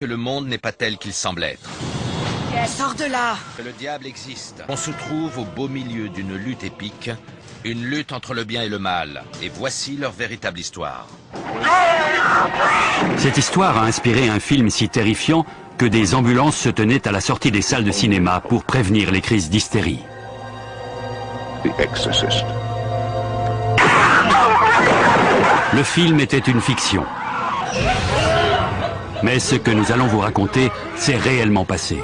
que le monde n'est pas tel qu'il semble être. Sors de là! Que le diable existe. On se trouve au beau milieu d'une lutte épique, une lutte entre le bien et le mal. Et voici leur véritable histoire. Cette histoire a inspiré un film si terrifiant que des ambulances se tenaient à la sortie des salles de cinéma pour prévenir les crises d'hystérie. The Exorcist. Le film était une fiction. Mais ce que nous allons vous raconter s'est réellement passé.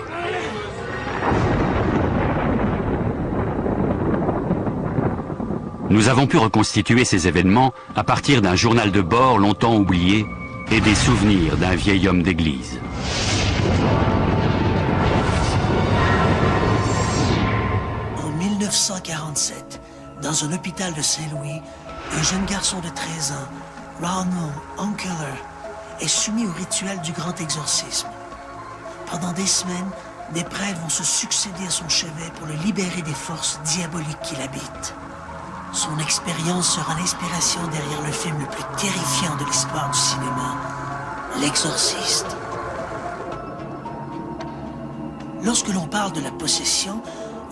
Nous avons pu reconstituer ces événements à partir d'un journal de bord longtemps oublié et des souvenirs d'un vieil homme d'église. En 1947, dans un hôpital de Saint-Louis, un jeune garçon de 13 ans, Ronald Unkeler, est soumis au rituel du grand exorcisme. Pendant des semaines, des prêtres vont se succéder à son chevet pour le libérer des forces diaboliques qui l'habitent. Son expérience sera l'inspiration derrière le film le plus terrifiant de l'histoire du cinéma, L'Exorciste. Lorsque l'on parle de la possession,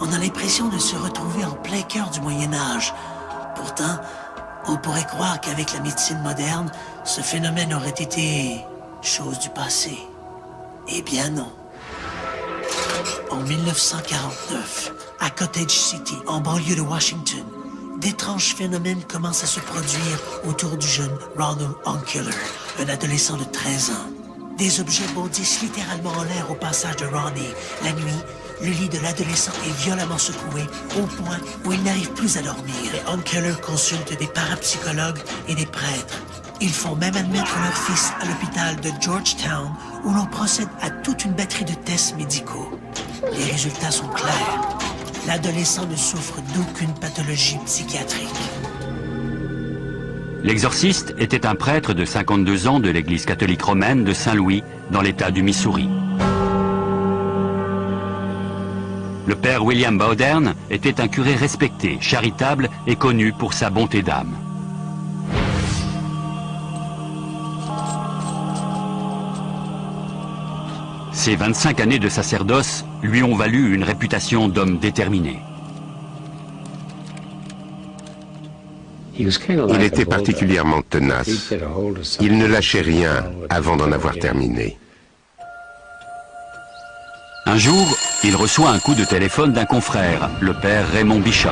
on a l'impression de se retrouver en plein cœur du Moyen-Âge. Pourtant, on pourrait croire qu'avec la médecine moderne, ce phénomène aurait été chose du passé. Eh bien non. En 1949, à Cottage City, en banlieue de Washington, d'étranges phénomènes commencent à se produire autour du jeune Ronald Unkeler, un adolescent de 13 ans. Des objets bondissent littéralement en l'air au passage de Ronnie. La nuit, le lit de l'adolescent est violemment secoué au point où il n'arrive plus à dormir. Les Unkeler consultent des parapsychologues et des prêtres. Ils font même admettre leur fils à l'hôpital de Georgetown où l'on procède à toute une batterie de tests médicaux. Les résultats sont clairs. L'adolescent ne souffre d'aucune pathologie psychiatrique. L'exorciste était un prêtre de 52 ans de l'église catholique romaine de Saint-Louis, dans l'état du Missouri. Le père William Bowdern était un curé respecté, charitable et connu pour sa bonté d'âme. Ses 25 années de sacerdoce lui ont valu une réputation d'homme déterminé. Il était particulièrement tenace. Il ne lâchait rien avant d'en avoir terminé. Un jour, il reçoit un coup de téléphone d'un confrère, le père Raymond Bishop.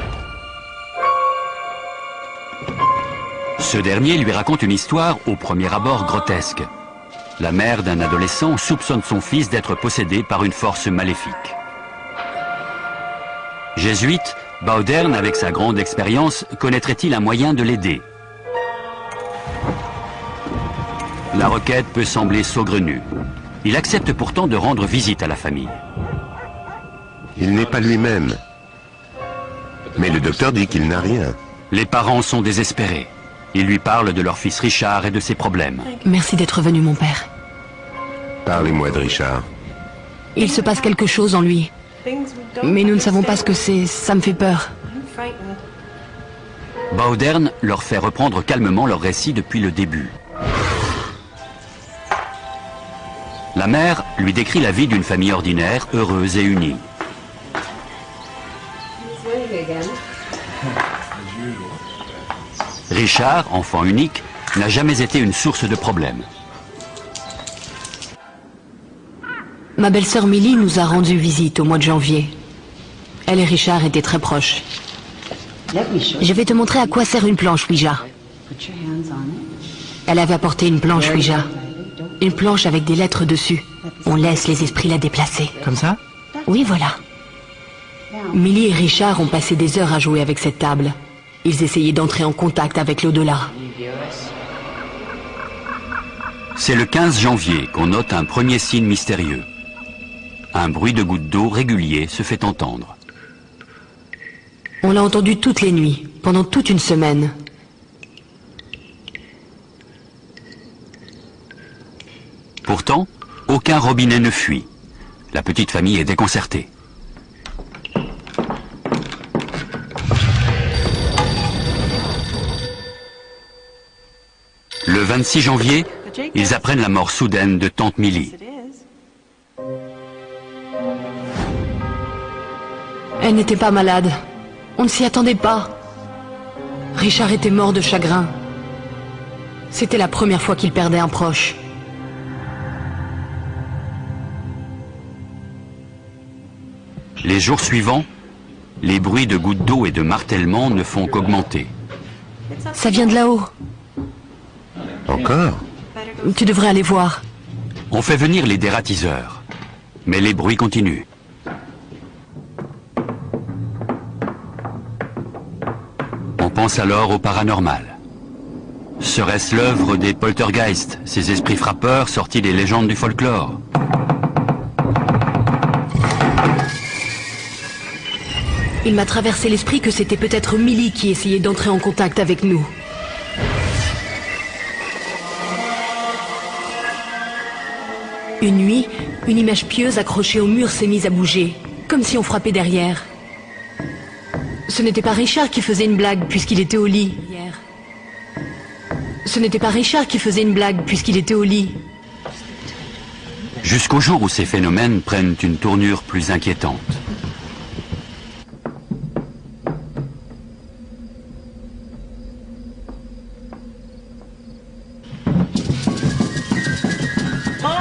Ce dernier lui raconte une histoire au premier abord grotesque. La mère d'un adolescent soupçonne son fils d'être possédé par une force maléfique. Jésuite, Bowdern, avec sa grande expérience, connaîtrait-il un moyen de l'aider? La requête peut sembler saugrenue. Il accepte pourtant de rendre visite à la famille. Il n'est pas lui-même. Mais le docteur dit qu'il n'a rien. Les parents sont désespérés. Ils lui parlent de leur fils Richard et de ses problèmes. Merci d'être venu, mon père. Parlez-moi de Richard. Il se passe quelque chose en lui. Mais nous ne savons pas ce que c'est, ça me fait peur. Bowdern leur fait reprendre calmement leur récit depuis le début. La mère lui décrit la vie d'une famille ordinaire, heureuse et unie. Richard, enfant unique, n'a jamais été une source de problèmes. Ma belle-sœur Millie nous a rendu visite au mois de janvier. Elle et Richard étaient très proches. Je vais te montrer à quoi sert une planche Ouija. Elle avait apporté une planche Ouija. Une planche avec des lettres dessus. On laisse les esprits la déplacer. Comme ça? Oui, voilà. Millie et Richard ont passé des heures à jouer avec cette table. Ils essayaient d'entrer en contact avec l'au-delà. C'est le 15 janvier qu'on note un premier signe mystérieux. Un bruit de gouttes d'eau régulier se fait entendre. On l'a entendu toutes les nuits, pendant toute une semaine. Pourtant, aucun robinet ne fuit. La petite famille est déconcertée. Le 26 janvier, ils apprennent la mort soudaine de tante Millie. Elle n'était pas malade. On ne s'y attendait pas. Richard était mort de chagrin. C'était la première fois qu'il perdait un proche. Les jours suivants, les bruits de gouttes d'eau et de martèlement ne font qu'augmenter. Ça vient de là-haut. Encore? Tu devrais aller voir. On fait venir les dératiseurs. Mais les bruits continuent. On pense alors au paranormal. Serait-ce l'œuvre des poltergeists, ces esprits frappeurs sortis des légendes du folklore? Il m'a traversé l'esprit que c'était peut-être Millie qui essayait d'entrer en contact avec nous. Une nuit, une image pieuse accrochée au mur s'est mise à bouger, comme si on frappait derrière. Ce n'était pas Richard qui faisait une blague puisqu'il était au lit hier. Ce n'était pas Richard qui faisait une blague puisqu'il était au lit. Jusqu'au jour où ces phénomènes prennent une tournure plus inquiétante.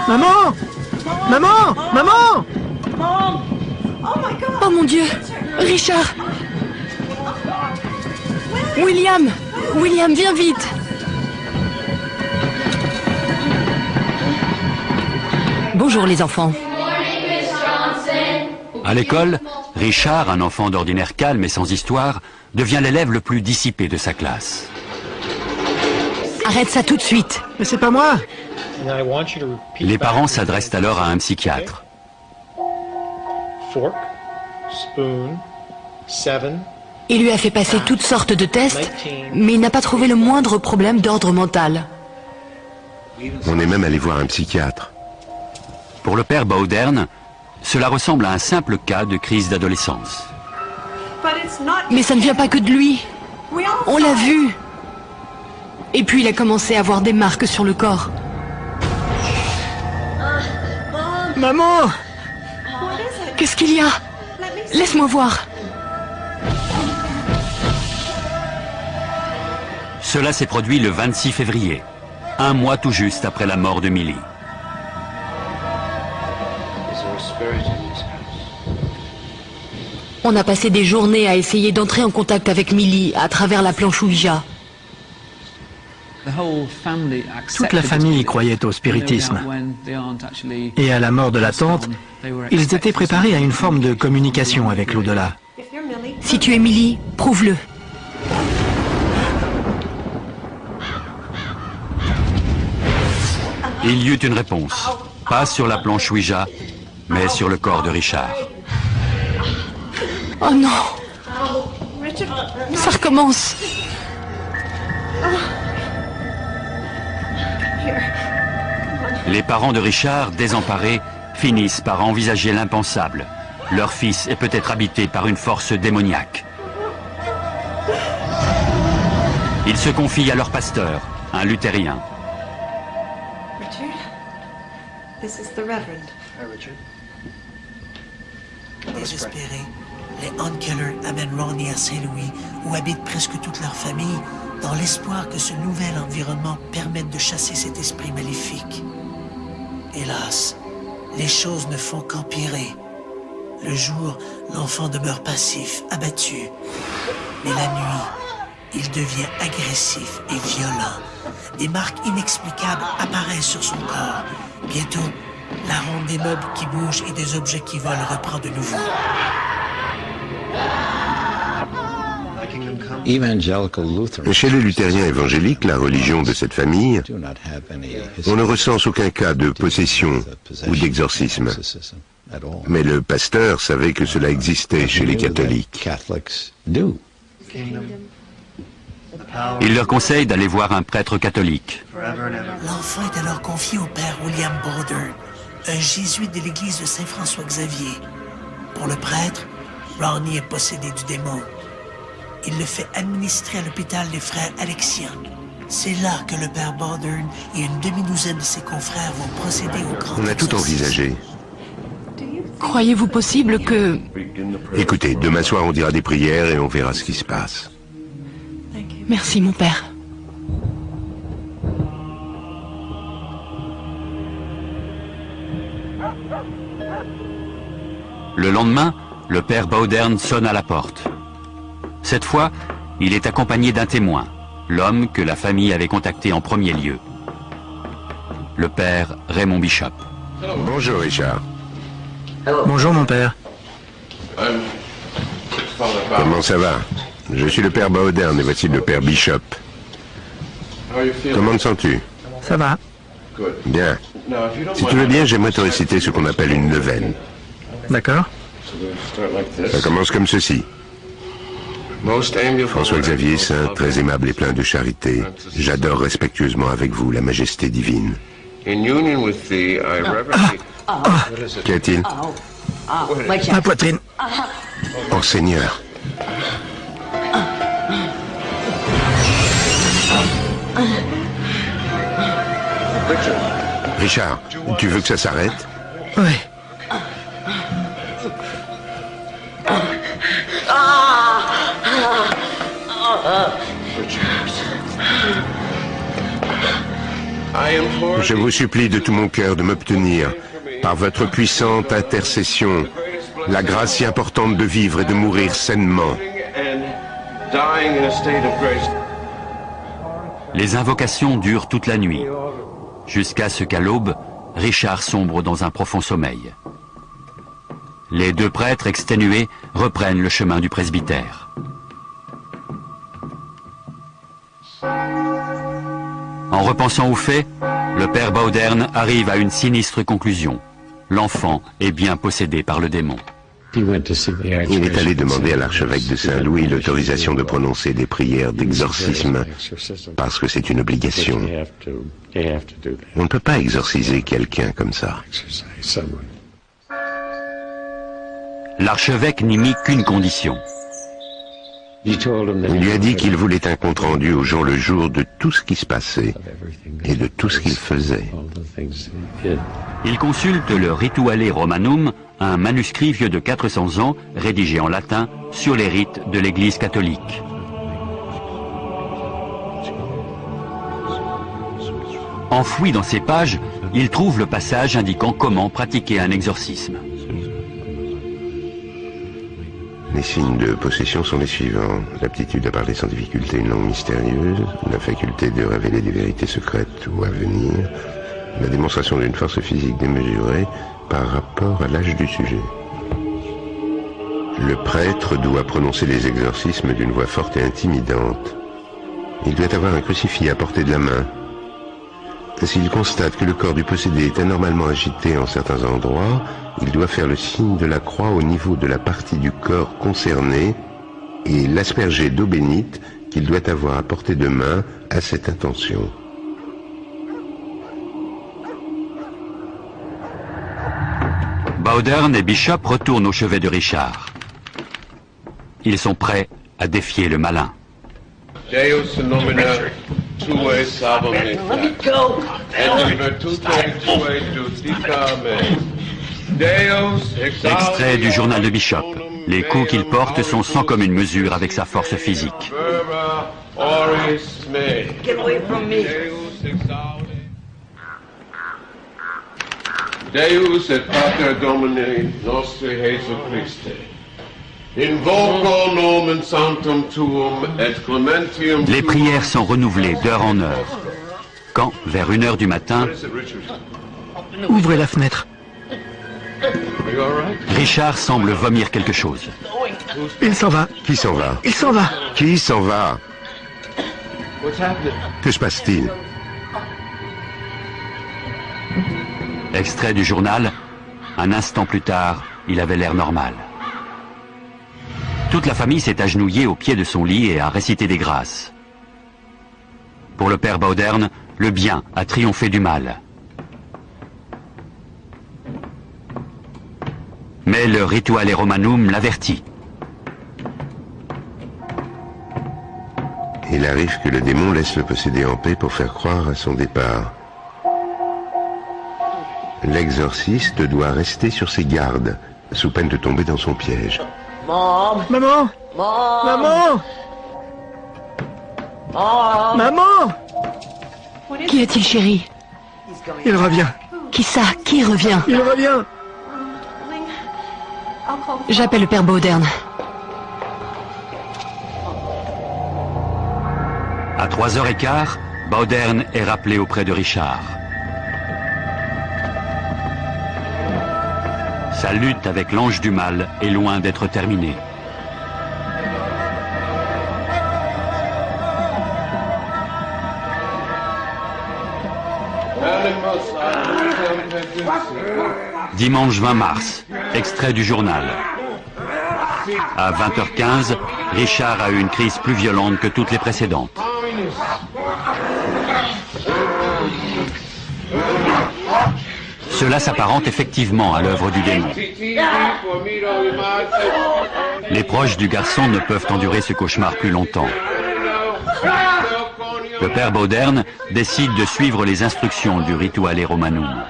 Maman! Maman! Maman! Oh mon Dieu! Richard! William! William, viens vite! Bonjour les enfants. À l'école, Richard, un enfant d'ordinaire calme et sans histoire, devient l'élève le plus dissipé de sa classe. Arrête ça tout de suite. Mais c'est pas moi! Les parents s'adressent alors à un psychiatre. Fork, spoon, 7. Il lui a fait passer toutes sortes de tests, mais il n'a pas trouvé le moindre problème d'ordre mental. On est même allé voir un psychiatre. Pour le père Bowdern, cela ressemble à un simple cas de crise d'adolescence. Mais ça ne vient pas que de lui. On l'a vu. Et puis il a commencé à avoir des marques sur le corps. Maman! Qu'est-ce qu'il y a? Laisse-moi voir. Cela s'est produit le 26 février, un mois tout juste après la mort de Millie. On a passé des journées à essayer d'entrer en contact avec Millie à travers la planche Ouija. Toute la famille croyait au spiritisme. Et à la mort de la tante, ils étaient préparés à une forme de communication avec l'au-delà. Si tu es Millie, prouve-le. Il y eut une réponse, pas sur la planche Ouija, mais sur le corps de Richard. Oh non! Ça recommence! Les parents de Richard, désemparés, finissent par envisager l'impensable. Leur fils est peut-être habité par une force démoniaque. Ils se confient à leur pasteur, un luthérien. Désespérés, les Hunkeler amènent Ronnie à Saint-Louis, où habite presque toute leur famille, dans l'espoir que ce nouvel environnement permette de chasser cet esprit maléfique. Hélas, les choses ne font qu'empirer. Le jour, l'enfant demeure passif, abattu. Mais la nuit, il devient agressif et violent. Des marques inexplicables apparaissent sur son corps. Bientôt, la ronde des meubles qui bougent et des objets qui volent reprend de nouveau. Chez les luthériens évangéliques, la religion de cette famille, on ne recense aucun cas de possession ou d'exorcisme. Mais le pasteur savait que cela existait chez les catholiques. Il leur conseille d'aller voir un prêtre catholique. L'enfant est alors confié au père William Bowdern, un jésuite de l'église de Saint-François-Xavier. Pour le prêtre, Ronnie est possédé du démon. Il le fait administrer à l'hôpital des frères Alexiens. C'est là que le père Bowdern et une demi-douzaine de ses confrères vont procéder au grand On a tout exorcisme. envisagé. Croyez-vous possible que... Écoutez, demain soir on dira des prières et on verra ce qui se passe. Merci, mon père. Le lendemain, le père Bowdern sonne à la porte. Cette fois, il est accompagné d'un témoin, l'homme que la famille avait contacté en premier lieu. Le père Raymond Bishop. Bonjour Richard. Bonjour mon père. Comment ça va? Je suis le père Bowdern et voici le père Bishop. Comment te sens-tu? Ça va? Bien. Si tu veux bien, j'aimerais te réciter ce qu'on appelle une neuvaine. D'accord. Ça commence comme ceci. François-Xavier Saint, très aimable et plein de charité, j'adore respectueusement avec vous la majesté divine. Qu'y a-t-il? Ma poitrine. Oh Seigneur. Richard, tu veux que ça s'arrête? Oui. Je vous supplie de tout mon cœur de m'obtenir, par votre puissante intercession, la grâce si importante de vivre et de mourir sainement. Les invocations durent toute la nuit, jusqu'à ce qu'à l'aube, Richard sombre dans un profond sommeil. Les deux prêtres exténués reprennent le chemin du presbytère. En repensant aux faits, le père Bowdern arrive à une sinistre conclusion. L'enfant est bien possédé par le démon. Il est allé demander à l'archevêque de Saint-Louis l'autorisation de prononcer des prières d'exorcisme, parce que c'est une obligation. On ne peut pas exorciser quelqu'un comme ça. L'archevêque n'y mit qu'une condition. Il lui a dit qu'il voulait un compte-rendu au jour le jour de tout ce qui se passait et de tout ce qu'il faisait. Il consulte le Rituale Romanum, un manuscrit vieux de 400 ans, rédigé en latin, sur les rites de l'Église catholique. Enfoui dans ces pages, il trouve le passage indiquant comment pratiquer un exorcisme. Les signes de possession sont les suivants. L'aptitude à parler sans difficulté une langue mystérieuse, la faculté de révéler des vérités secrètes ou à venir, la démonstration d'une force physique démesurée par rapport à l'âge du sujet. Le prêtre doit prononcer les exorcismes d'une voix forte et intimidante. Il doit avoir un crucifix à portée de la main. S'il constate que le corps du possédé est anormalement agité en certains endroits, il doit faire le signe de la croix au niveau de la partie du corps concernée et l'asperger d'eau bénite qu'il doit avoir à portée de main à cette intention. Bowdern et Bishop retournent au chevet de Richard. Ils sont prêts à défier le malin. Deus nomina tuae salvam me. Let me go. Et virtute tuae judica me. Deus Extrait du journal de Bishop. Les coups qu'il porte sont sans commune mesure avec sa force physique. Get away from me. Deus et Pater Domini nostri Jesu Christe. Invoco nomen sanctum tuum et clementium. Les prières sont renouvelées d'heure en heure. Quand, vers 1 heure du matin, Ouvrez la fenêtre. Richard semble vomir quelque chose. Il s'en va. Qui s'en va? Il s'en va. Qui s'en va? Que se passe-t-il? Extrait du journal. Un instant plus tard, il avait l'air normal. Toute la famille s'est agenouillée au pied de son lit et a récité des grâces. Pour le père Bowdern, le bien a triomphé du mal. Mais le Rituale Romanum l'avertit. Il arrive que le démon laisse le possédé en paix pour faire croire à son départ. L'exorciste doit rester sur ses gardes, sous peine de tomber dans son piège. Maman! Maman! Maman! Qu'y a-t-il, chérie? Il revient. Qui ça? Qui revient? Il revient. J'appelle le père Bowdern. À 3h15, Bowdern est rappelé auprès de Richard. Sa lutte avec l'ange du mal est loin d'être terminée. Dimanche 20 mars, extrait du journal. À 20h15, Richard a eu une crise plus violente que toutes les précédentes. Cela s'apparente effectivement à l'œuvre du démon. Les proches du garçon ne peuvent endurer ce cauchemar plus longtemps. Le père Bowdern décide de suivre les instructions du Rituale Romanum.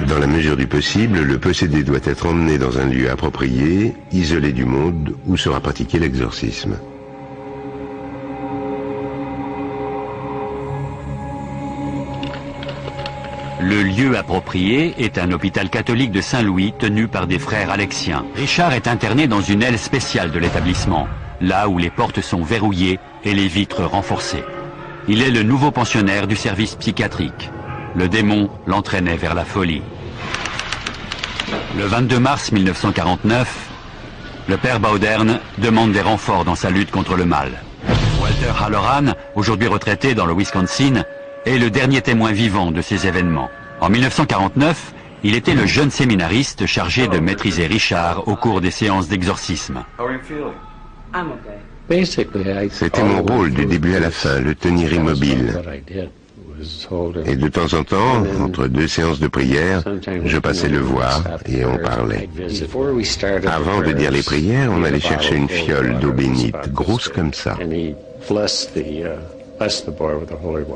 Dans la mesure du possible, le possédé doit être emmené dans un lieu approprié, isolé du monde, où sera pratiqué l'exorcisme. Le lieu approprié est un hôpital catholique de Saint-Louis tenu par des frères alexiens. Richard est interné dans une aile spéciale de l'établissement, là où les portes sont verrouillées et les vitres renforcées. Il est le nouveau pensionnaire du service psychiatrique. Le démon l'entraînait vers la folie. Le 22 mars 1949, le père Bowdern demande des renforts dans sa lutte contre le mal. Walter Halloran, aujourd'hui retraité dans le Wisconsin, est le dernier témoin vivant de ces événements. En 1949, il était le jeune séminariste chargé de maîtriser Richard au cours des séances d'exorcisme. C'était mon rôle du début à la fin, le tenir immobile. Et de temps en temps, entre deux séances de prière, je passais le voir et on parlait. Avant de dire les prières, on allait chercher une fiole d'eau bénite, grosse comme ça.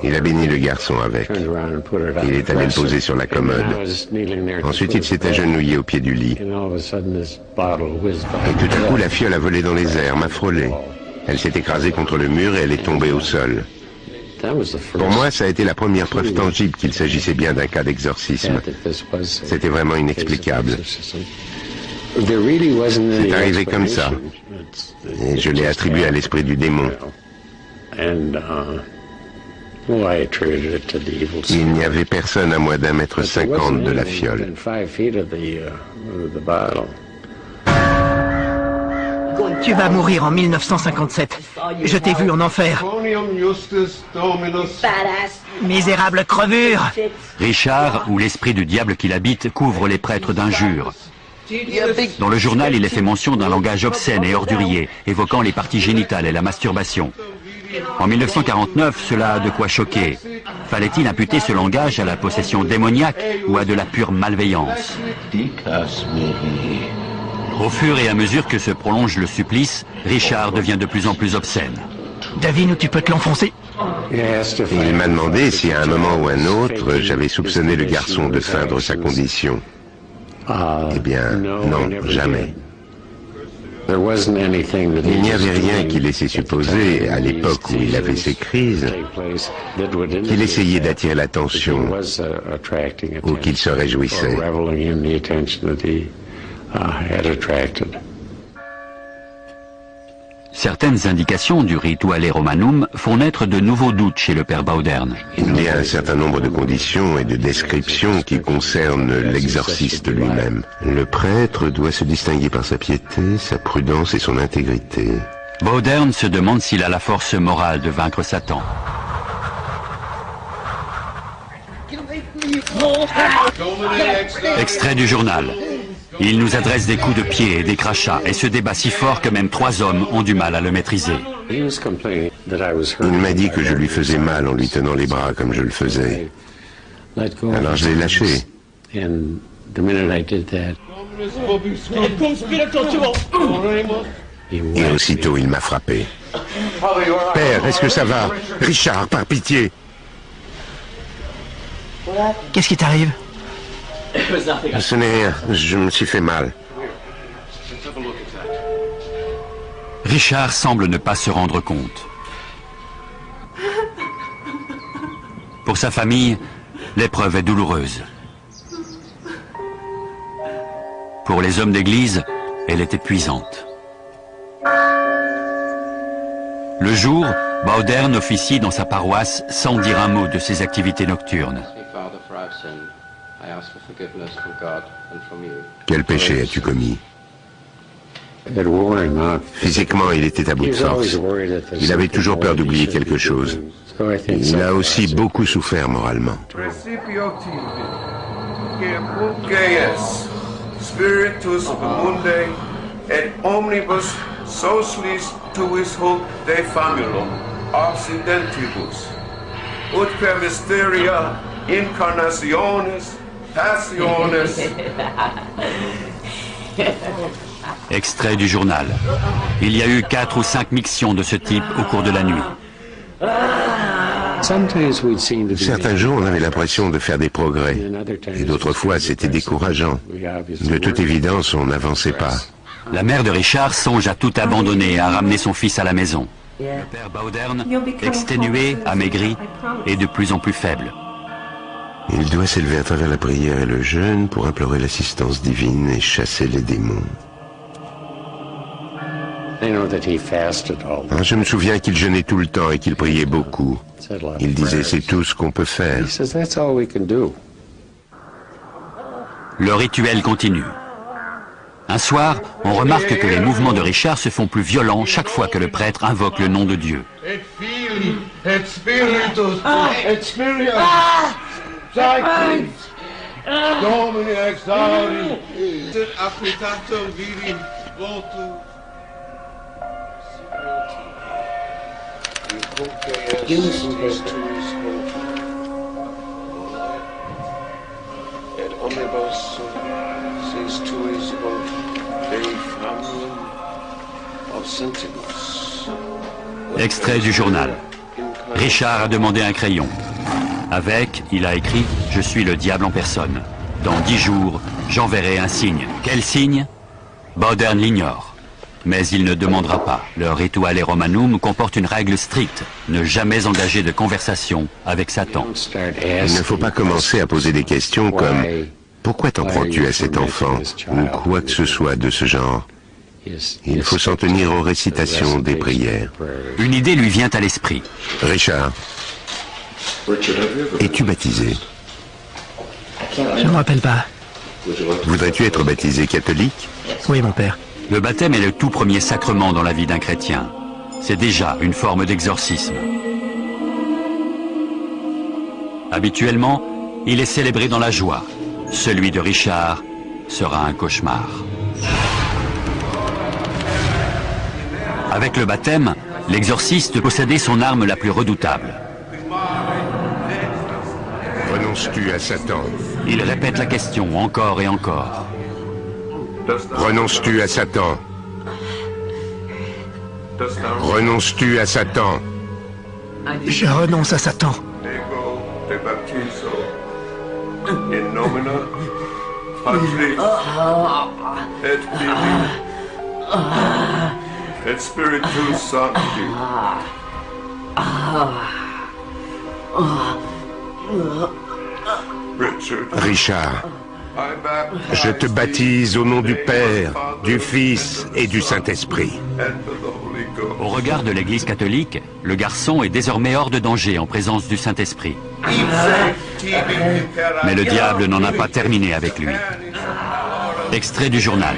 Il a béni le garçon avec. Il est allé le poser sur la commode. Ensuite, il s'est agenouillé au pied du lit. Et tout à coup, la fiole a volé dans les airs, m'a frôlé. Elle s'est écrasée contre le mur et elle est tombée au sol. Pour moi, ça a été la première preuve tangible qu'il s'agissait bien d'un cas d'exorcisme. C'était vraiment inexplicable. C'est arrivé comme ça. Et je l'ai attribué à l'esprit du démon. Il n'y avait personne à moins d'1,50 m de la fiole. Tu vas mourir en 1957. Je t'ai vu en enfer. Misérable crevure. Richard, ou l'esprit du diable qui l'habite, couvre les prêtres d'injures. Dans le journal, il est fait mention d'un langage obscène et ordurier, évoquant les parties génitales et la masturbation. En 1949, cela a de quoi choquer. Fallait-il imputer ce langage à la possession démoniaque ou à de la pure malveillance? Au fur et à mesure que se prolonge le supplice, Richard devient de plus en plus obscène. Devine où tu peux te l'enfoncer. Il m'a demandé si à un moment ou un autre, j'avais soupçonné le garçon de feindre sa condition. Eh bien, non, jamais. Il n'y avait rien qui laissait supposer, à l'époque où il avait ses crises, qu'il essayait d'attirer l'attention ou qu'il se réjouissait. Certaines indications du Rituale Romanum font naître de nouveaux doutes chez le père Bowdern. Il y a un certain nombre de conditions et de descriptions qui concernent l'exorciste lui-même. Le prêtre doit se distinguer par sa piété, sa prudence et son intégrité. Bowdern se demande s'il a la force morale de vaincre Satan. Extrait du journal. Il nous adresse des coups de pied et des crachats et se débat si fort que même 3 hommes ont du mal à le maîtriser. Il m'a dit que je lui faisais mal en lui tenant les bras comme je le faisais. Alors je l'ai lâché. Et aussitôt il m'a frappé. Père, est-ce que ça va? Richard, par pitié! Qu'est-ce qui t'arrive? Ce n'est rien, je me suis fait mal. Richard semble ne pas se rendre compte. Pour sa famille, l'épreuve est douloureuse. Pour les hommes d'église, elle est épuisante. Le jour, Baudern officie dans sa paroisse sans dire un mot de ses activités nocturnes. Quel péché as-tu commis? Physiquement, il était à bout de force. Il avait toujours peur d'oublier quelque chose. Il a aussi beaucoup souffert moralement. Spiritus Mundi et omnibus socialis tuis hoc de famulum occidentibus, ut per mysteria incarnationis passiones. Extrait du journal. Il y a eu 4 ou 5 mixtions de ce type au cours de la nuit. Certains jours, on avait l'impression de faire des progrès, et d'autres fois, c'était décourageant. De toute évidence, on n'avançait pas. La mère de Richard songe à tout abandonner et à ramener son fils à la maison. Le père Baudern, exténué, amaigri et de plus en plus faible. Il doit s'élever à travers la prière et le jeûne pour implorer l'assistance divine et chasser les démons. Je me souviens qu'il jeûnait tout le temps et qu'il priait beaucoup. Il disait, c'est tout ce qu'on peut faire. Le rituel continue. Un soir, on remarque que les mouvements de Richard se font plus violents chaque fois que le prêtre invoque le nom de Dieu. Et Fili, et Spiritus, et Spiritus, Domini exaudi, et appetatum virim votum. Et omnibus sis tuis de famulum obscentibus. Extrait du journal. Richard a demandé un crayon. Avec, il a écrit « Je suis le diable en personne. Dans 10 jours, j'enverrai un signe. » Quel signe? Baudern l'ignore. Mais il ne demandera pas. Le Rituale Romanum comporte une règle stricte. Ne jamais engager de conversation avec Satan. Il ne faut pas commencer à poser des questions comme « Pourquoi t'en prends-tu à cet enfant ?» ou quoi que ce soit de ce genre. Il faut s'en tenir aux récitations des prières. Une idée lui vient à l'esprit. Richard, es-tu baptisé? Je ne me rappelle pas. Voudrais-tu être baptisé catholique? Oui, mon père. Le baptême est le tout premier sacrement dans la vie d'un chrétien. C'est déjà une forme d'exorcisme. Habituellement, il est célébré dans la joie. Celui de Richard sera un cauchemar. Avec le baptême, l'exorciste possédait son arme la plus redoutable. Renonces-tu à Satan? Il répète la question encore et encore. Renonces-tu à Satan? Renonces-tu à Satan? Je renonce à Satan. Ego te baptizo. In nomine Patris et Filii et Spiritus Sancti. Richard, je te baptise au nom du Père, du Fils et du Saint-Esprit. Au regard de l'Église catholique, le garçon est désormais hors de danger en présence du Saint-Esprit. Mais le diable n'en a pas terminé avec lui. Extrait du journal.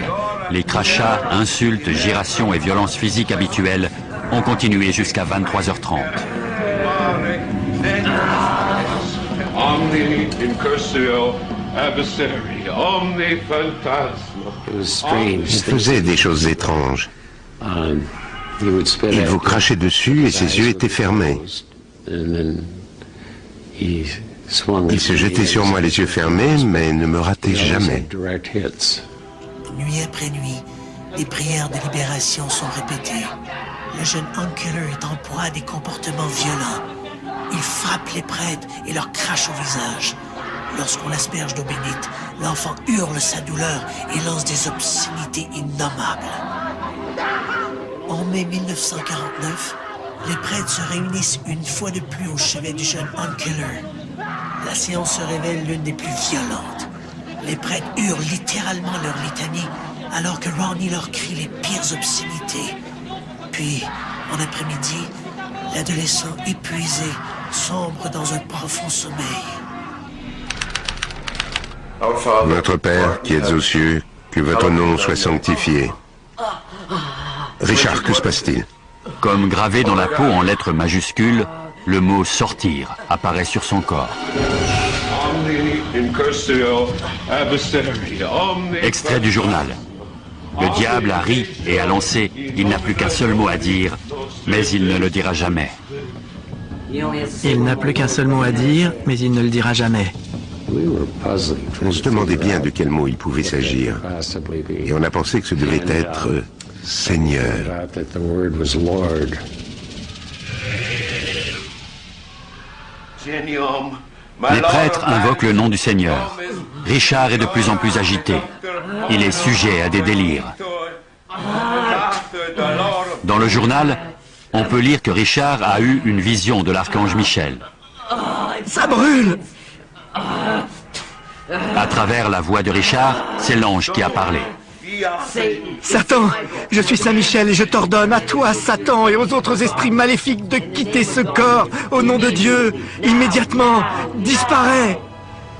Les crachats, insultes, gyrations et violences physiques habituelles ont continué jusqu'à 23h30. Il faisait des choses étranges. Il vous crachait dessus et ses yeux étaient fermés. Il se jetait sur moi les yeux fermés, mais ne me ratait jamais. Nuit après nuit, les prières de libération sont répétées. Le jeune Unkeler est en proie à des comportements violents. Il frappe les prêtres et leur crache au visage. Lorsqu'on l'asperge d'eau bénite, l'enfant hurle sa douleur et lance des obscénités innommables. En mai 1949, les prêtres se réunissent une fois de plus au chevet du jeune Unkiller. La séance se révèle l'une des plus violentes. Les prêtres hurlent littéralement leur litanie, alors que Ronnie leur crie les pires obscénités. Puis, en après-midi, l'adolescent épuisé sombre dans un profond sommeil. Notre Père, qui êtes aux cieux, que votre nom soit sanctifié. Richard, que se passe-t-il? Comme gravé dans la peau en lettres majuscules, le mot « sortir » apparaît sur son corps. Extrait du journal. Le diable a ri et a lancé. Il n'a plus qu'un seul mot à dire, mais il ne le dira jamais. Il n'a plus qu'un seul mot à dire, mais il ne le dira jamais. On se demandait bien de quel mot il pouvait s'agir. Et on a pensé que ce devait être Seigneur. Les prêtres invoquent le nom du Seigneur. Richard est de plus en plus agité. Il est sujet à des délires. Dans le journal, on peut lire que Richard a eu une vision de l'archange Michel. Ça brûle! À travers la voix de Richard, c'est l'ange qui a parlé. Satan, je suis Saint Michel et je t'ordonne à toi, Satan, et aux autres esprits maléfiques de quitter ce corps, au nom de Dieu, immédiatement, disparais.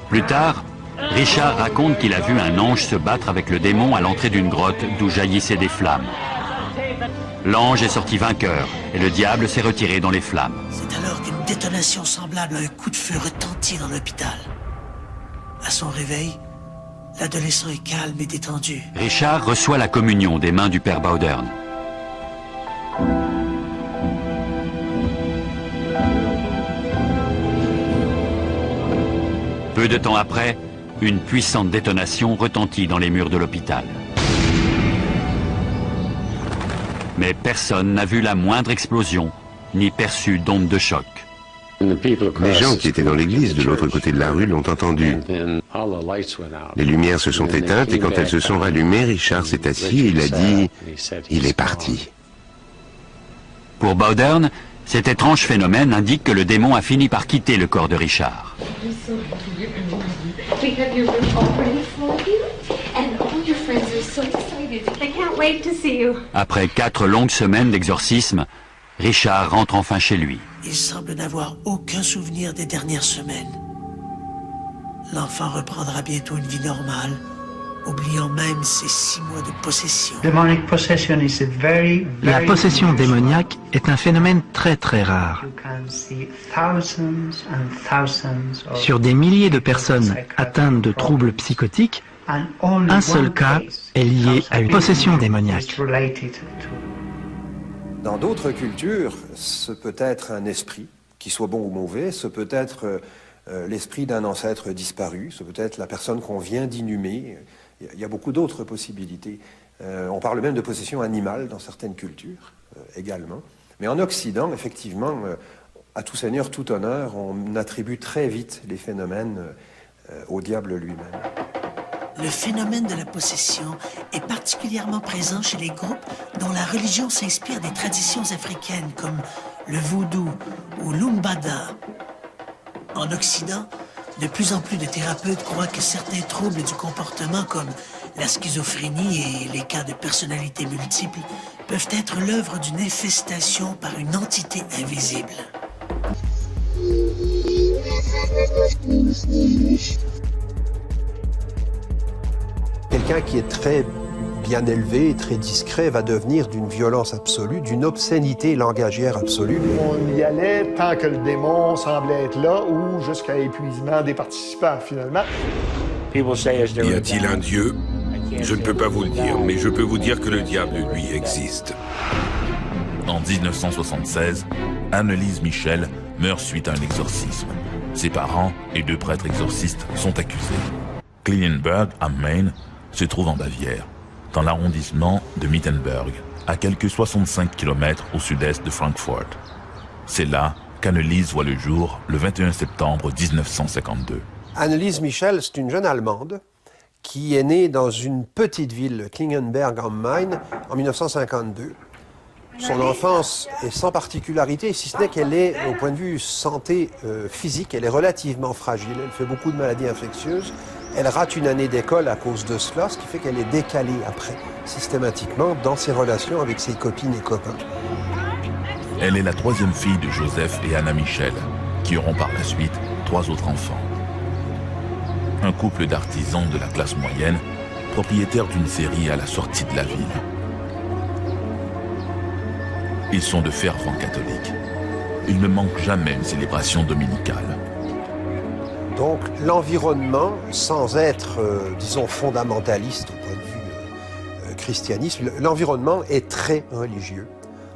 Plus tard, Richard raconte qu'il a vu un ange se battre avec le démon à l'entrée d'une grotte d'où jaillissaient des flammes. L'ange est sorti vainqueur et le diable s'est retiré dans les flammes. C'est alors qu'une détonation semblable à un coup de feu retentit dans l'hôpital. À son réveil, l'adolescent est calme et détendu. Richard reçoit la communion des mains du père Bowdern. Peu de temps après, une puissante détonation retentit dans les murs de l'hôpital. Mais personne n'a vu la moindre explosion, ni perçu d'onde de choc. Les gens qui étaient dans l'église de l'autre côté de la rue l'ont entendu. Les lumières se sont éteintes et quand elles se sont rallumées, Richard s'est assis et il a dit « Il est parti ». Pour Bowdern, cet étrange phénomène indique que le démon a fini par quitter le corps de Richard. Après 4 longues semaines d'exorcisme, Richard rentre enfin chez lui. Il semble n'avoir aucun souvenir des dernières semaines. L'enfant reprendra bientôt une vie normale, oubliant même ses 6 mois de possession. La possession démoniaque est un phénomène très très rare. Sur des milliers de personnes atteintes de troubles psychotiques, un seul cas est lié à une possession démoniaque. Dans d'autres cultures, ce peut être un esprit, qui soit bon ou mauvais, ce peut être l'esprit d'un ancêtre disparu, ce peut être la personne qu'on vient d'inhumer. Il y a beaucoup d'autres possibilités. On parle même de possession animale dans certaines cultures également. Mais en Occident, effectivement, à tout seigneur, tout honneur, on attribue très vite les phénomènes au diable lui-même. Le phénomène de la possession est particulièrement présent chez les groupes dont la religion s'inspire des traditions africaines comme le vaudou ou l'umbada. En Occident, de plus en plus de thérapeutes croient que certains troubles du comportement comme la schizophrénie et les cas de personnalité multiple peuvent être l'œuvre d'une infestation par une entité invisible. Quelqu'un qui est très bien élevé, très discret, va devenir d'une violence absolue, d'une obscénité langagière absolue. On y allait tant que le démon semblait être là ou jusqu'à épuisement des participants, finalement. Y a-t-il un Dieu? Je ne peux pas vous le dire, mais je peux vous dire que le diable, lui, existe. En 1976, Annelise Michel meurt suite à un exorcisme. Ses parents et 2 prêtres exorcistes sont accusés. Klingenberg, am Main, se trouve en Bavière, dans l'arrondissement de Mittenberg, à quelques 65 km au sud-est de Francfort. C'est là qu'Annelise voit le jour le 21 septembre 1952. Anneliese Michel, c'est une jeune Allemande qui est née dans une petite ville, Klingenberg am Main, en 1952. Son enfance est sans particularité, si ce n'est qu'elle est, au point de vue santé physique, elle est relativement fragile. Elle fait beaucoup de maladies infectieuses. Elle rate une année d'école à cause de cela, ce qui fait qu'elle est décalée après, systématiquement, dans ses relations avec ses copines et copains. Elle est la troisième fille de Joseph et Anna Michel, qui auront par la suite 3 autres enfants. Un couple d'artisans de la classe moyenne, propriétaires d'une scierie à la sortie de la ville. Ils sont de fervents catholiques. Il ne manque jamais une célébration dominicale. Donc l'environnement, sans être, disons, fondamentaliste au point de vue christianisme, l'environnement est très religieux.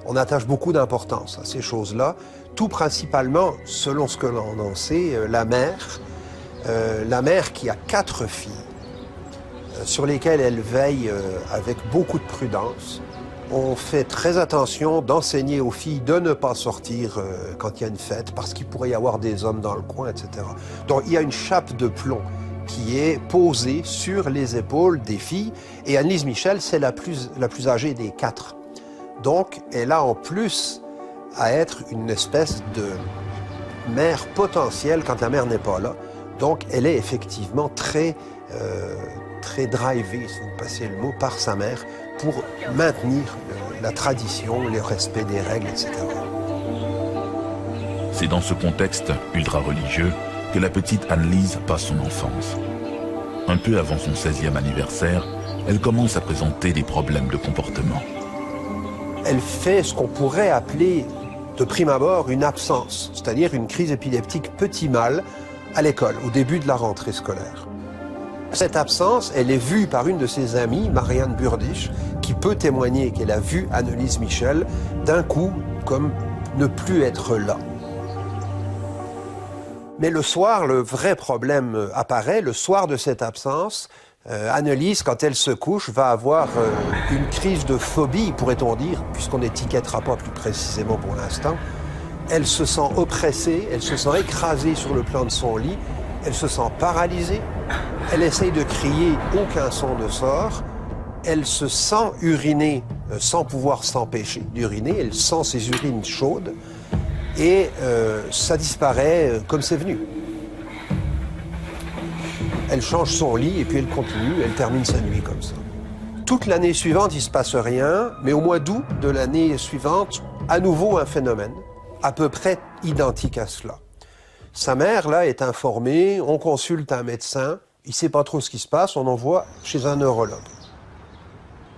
On attache beaucoup d'importance à ces choses-là, tout principalement, selon ce que l'on en sait, la mère qui a 4 filles, sur lesquelles elle veille avec beaucoup de prudence. On fait très attention d'enseigner aux filles de ne pas sortir quand il y a une fête, parce qu'il pourrait y avoir des hommes dans le coin, etc. Donc il y a une chape de plomb qui est posée sur les épaules des filles, et Anneliese Michel, c'est la plus âgée des 4. Donc elle a en plus à être une espèce de mère potentielle quand la mère n'est pas là. Donc elle est effectivement très drivée, si vous passez le mot, par sa mère pour maintenir la tradition, le respect des règles, etc. C'est dans ce contexte ultra-religieux que la petite Anneliese passe son enfance. Un peu avant son 16e anniversaire, elle commence à présenter des problèmes de comportement. Elle fait ce qu'on pourrait appeler, de prime abord, une absence, c'est-à-dire une crise épileptique petit mal à l'école, au début de la rentrée scolaire. Cette absence, elle est vue par une de ses amies, Marianne Burdisch, qui peut témoigner qu'elle a vu Anneliese Michel d'un coup comme ne plus être là. Mais le soir, le vrai problème apparaît. Le soir de cette absence, Anneliese, quand elle se couche, va avoir une crise de phobie, pourrait-on dire, puisqu'on n'étiquettera pas plus précisément pour l'instant. Elle se sent oppressée, elle se sent écrasée sur le plan de son lit, elle se sent paralysée, elle essaye de crier, aucun son ne sort, elle se sent uriner sans pouvoir s'empêcher d'uriner, elle sent ses urines chaudes, et ça disparaît comme c'est venu. Elle change son lit et puis elle continue, elle termine sa nuit comme ça. Toute l'année suivante, il ne se passe rien, mais au mois d'août de l'année suivante, à nouveau un phénomène à peu près identique à cela. Sa mère, là, est informée, on consulte un médecin, il ne sait pas trop ce qui se passe, on envoie chez un neurologue.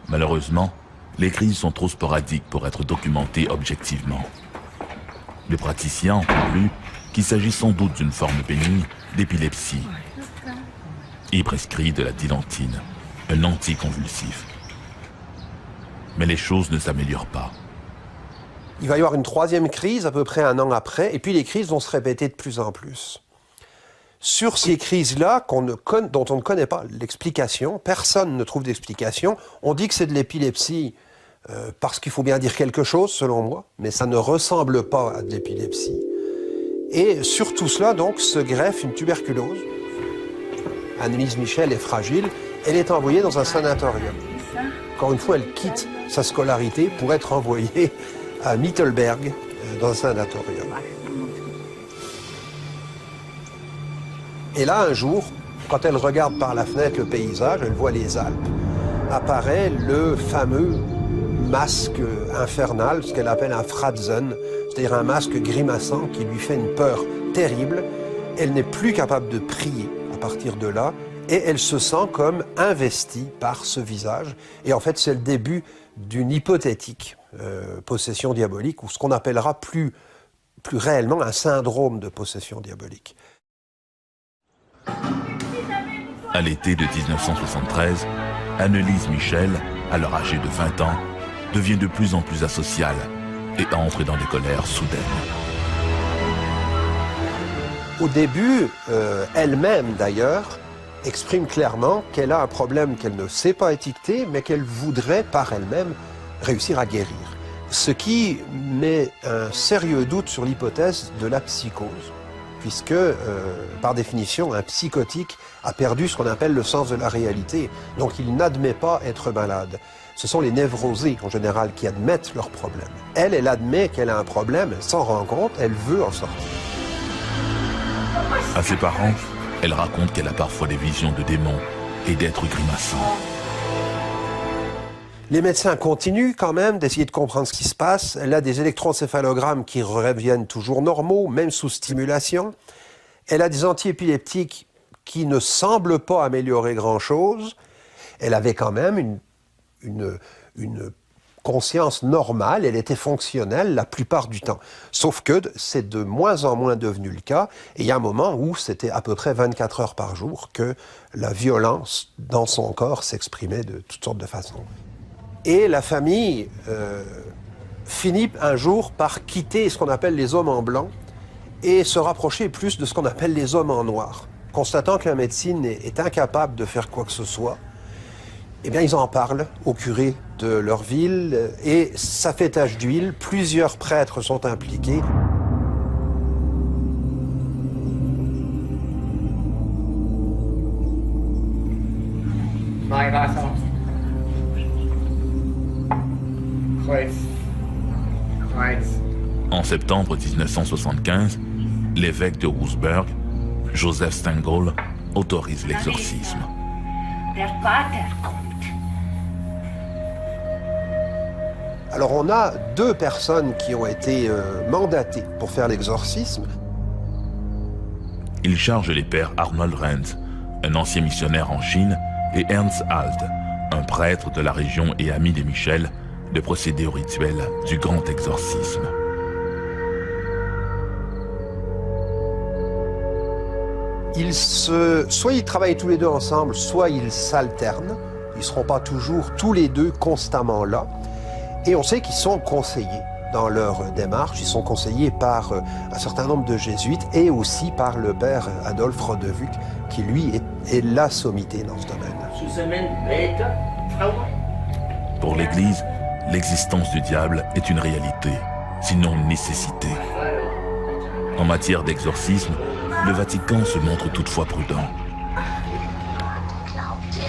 Malheureusement, les crises sont trop sporadiques pour être documentées objectivement. Le praticien en conclut qu'il s'agit sans doute d'une forme bénigne d'épilepsie. Il prescrit de la dilantine, un anticonvulsif. Mais les choses ne s'améliorent pas. Il va y avoir une 3e crise à peu près 1 an après, et puis les crises vont se répéter de plus en plus. Sur ces crises-là, dont on ne connaît pas l'explication, personne ne trouve d'explication, on dit que c'est de l'épilepsie parce qu'il faut bien dire quelque chose, selon moi, mais ça ne ressemble pas à de l'épilepsie. Et sur tout cela, donc, se greffe une tuberculose. Anneliese Michel est fragile, elle est envoyée dans un sanatorium. Encore une fois, elle quitte sa scolarité pour être envoyée à Mittelberg, dans un sanatorium. Et là, un jour, quand elle regarde par la fenêtre le paysage, elle voit les Alpes, apparaît le fameux masque infernal, ce qu'elle appelle un Fratzen, c'est-à-dire un masque grimaçant qui lui fait une peur terrible. Elle n'est plus capable de prier à partir de là, et elle se sent comme investie par ce visage. Et en fait, c'est le début d'une hypothétique possession diabolique, ou ce qu'on appellera plus réellement un syndrome de possession diabolique. À l'été de 1973, Anneliese Michel, alors âgée de 20 ans, devient de plus en plus asociale et entre dans des colères soudaines. Au début, elle-même d'ailleurs, exprime clairement qu'elle a un problème qu'elle ne sait pas étiqueter, mais qu'elle voudrait par elle-même réussir à guérir. Ce qui met un sérieux doute sur l'hypothèse de la psychose. puisque, par définition, un psychotique a perdu ce qu'on appelle le sens de la réalité. Donc il n'admet pas être malade. Ce sont les névrosés, en général, qui admettent leurs problèmes. Elle admet qu'elle a un problème, elle s'en rend compte, elle veut en sortir. À ses parents, elle raconte qu'elle a parfois des visions de démons et d'êtres grimaçants. Les médecins continuent quand même d'essayer de comprendre ce qui se passe. Elle a des électroencéphalogrammes qui reviennent toujours normaux, même sous stimulation. Elle a des antiépileptiques qui ne semblent pas améliorer grand-chose. Elle avait quand même une conscience normale, elle était fonctionnelle la plupart du temps. Sauf que c'est de moins en moins devenu le cas. Et il y a un moment où c'était à peu près 24 heures par jour que la violence dans son corps s'exprimait de toutes sortes de façons. Et la famille finit un jour par quitter ce qu'on appelle les hommes en blanc et se rapprocher plus de ce qu'on appelle les hommes en noir. Constatant que la médecine est incapable de faire quoi que ce soit, eh bien ils en parlent au curé de leur ville et ça fait tache d'huile. Plusieurs prêtres sont impliqués. En septembre 1975, l'évêque de Wurzburg, Joseph Stengel, autorise l'exorcisme. Alors on a deux personnes qui ont été mandatées pour faire l'exorcisme. Il charge les pères Arnold Renz, un ancien missionnaire en Chine, et Ernst Alt, un prêtre de la région et ami des Michel, de procéder au rituel du grand exorcisme. Soit ils travaillent tous les deux ensemble, soit ils s'alternent. Ils ne seront pas toujours tous les deux constamment là. Et on sait qu'ils sont conseillés dans leur démarche. Ils sont conseillés par un certain nombre de jésuites et aussi par le père Adolphe Rodevuc, qui lui est la sommité dans ce domaine. Pour l'Église, l'existence du diable est une réalité, sinon une nécessité. En matière d'exorcisme, le Vatican se montre toutefois prudent.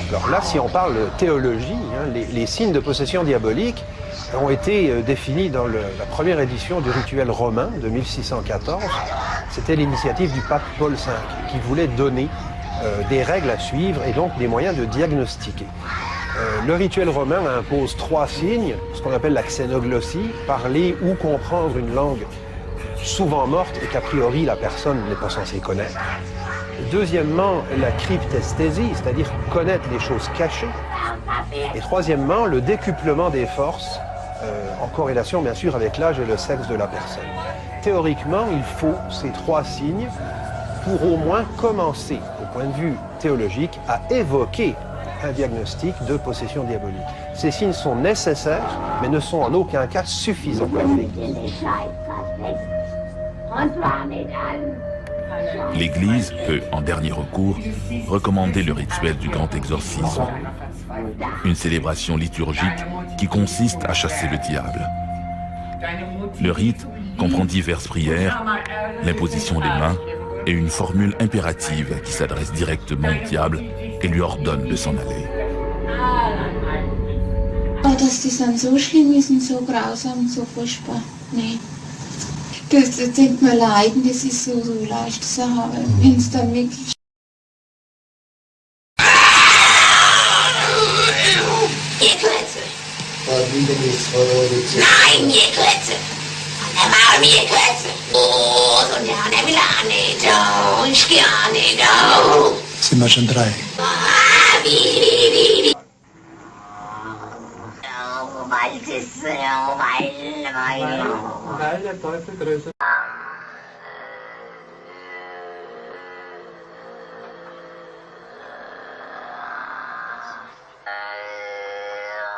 Alors là, si on parle théologie, les signes de possession diabolique ont été définis dans la première édition du rituel romain de 1614. C'était l'initiative du pape Paul V qui voulait donner des règles à suivre et donc des moyens de diagnostiquer. Le rituel romain impose 3 signes, ce qu'on appelle la xénoglossie, parler ou comprendre une langue souvent morte et qu'a priori la personne n'est pas censée connaître. Deuxièmement, la cryptesthésie, c'est-à-dire connaître les choses cachées. Et troisièmement, le décuplement des forces, en corrélation bien sûr avec l'âge et le sexe de la personne. Théoriquement, il faut ces 3 signes pour au moins commencer, au point de vue théologique, à évoquer un diagnostic de possession diabolique. Ces signes sont nécessaires, mais ne sont en aucun cas suffisants. L'Église peut, en dernier recours, recommander le rituel du grand exorcisme, une célébration liturgique qui consiste à chasser le diable. Le rite comprend diverses prières, l'imposition des mains et une formule impérative qui s'adresse directement au diable et lui ordonne de s'en aller. Dass das dann so schlimm ist und so grausam und so furchtbar. Nee. Das denkt man leiden, das ist so leichte Sache, wenn es dann wirklich... Ihr Klötze! Nein, ihr Klötze! Der Maul, ihr Klötze! Oh, so der Milane, da, ich gerne, da! Sind wir schon 3? Ah, wie. Weil der Teufel größer.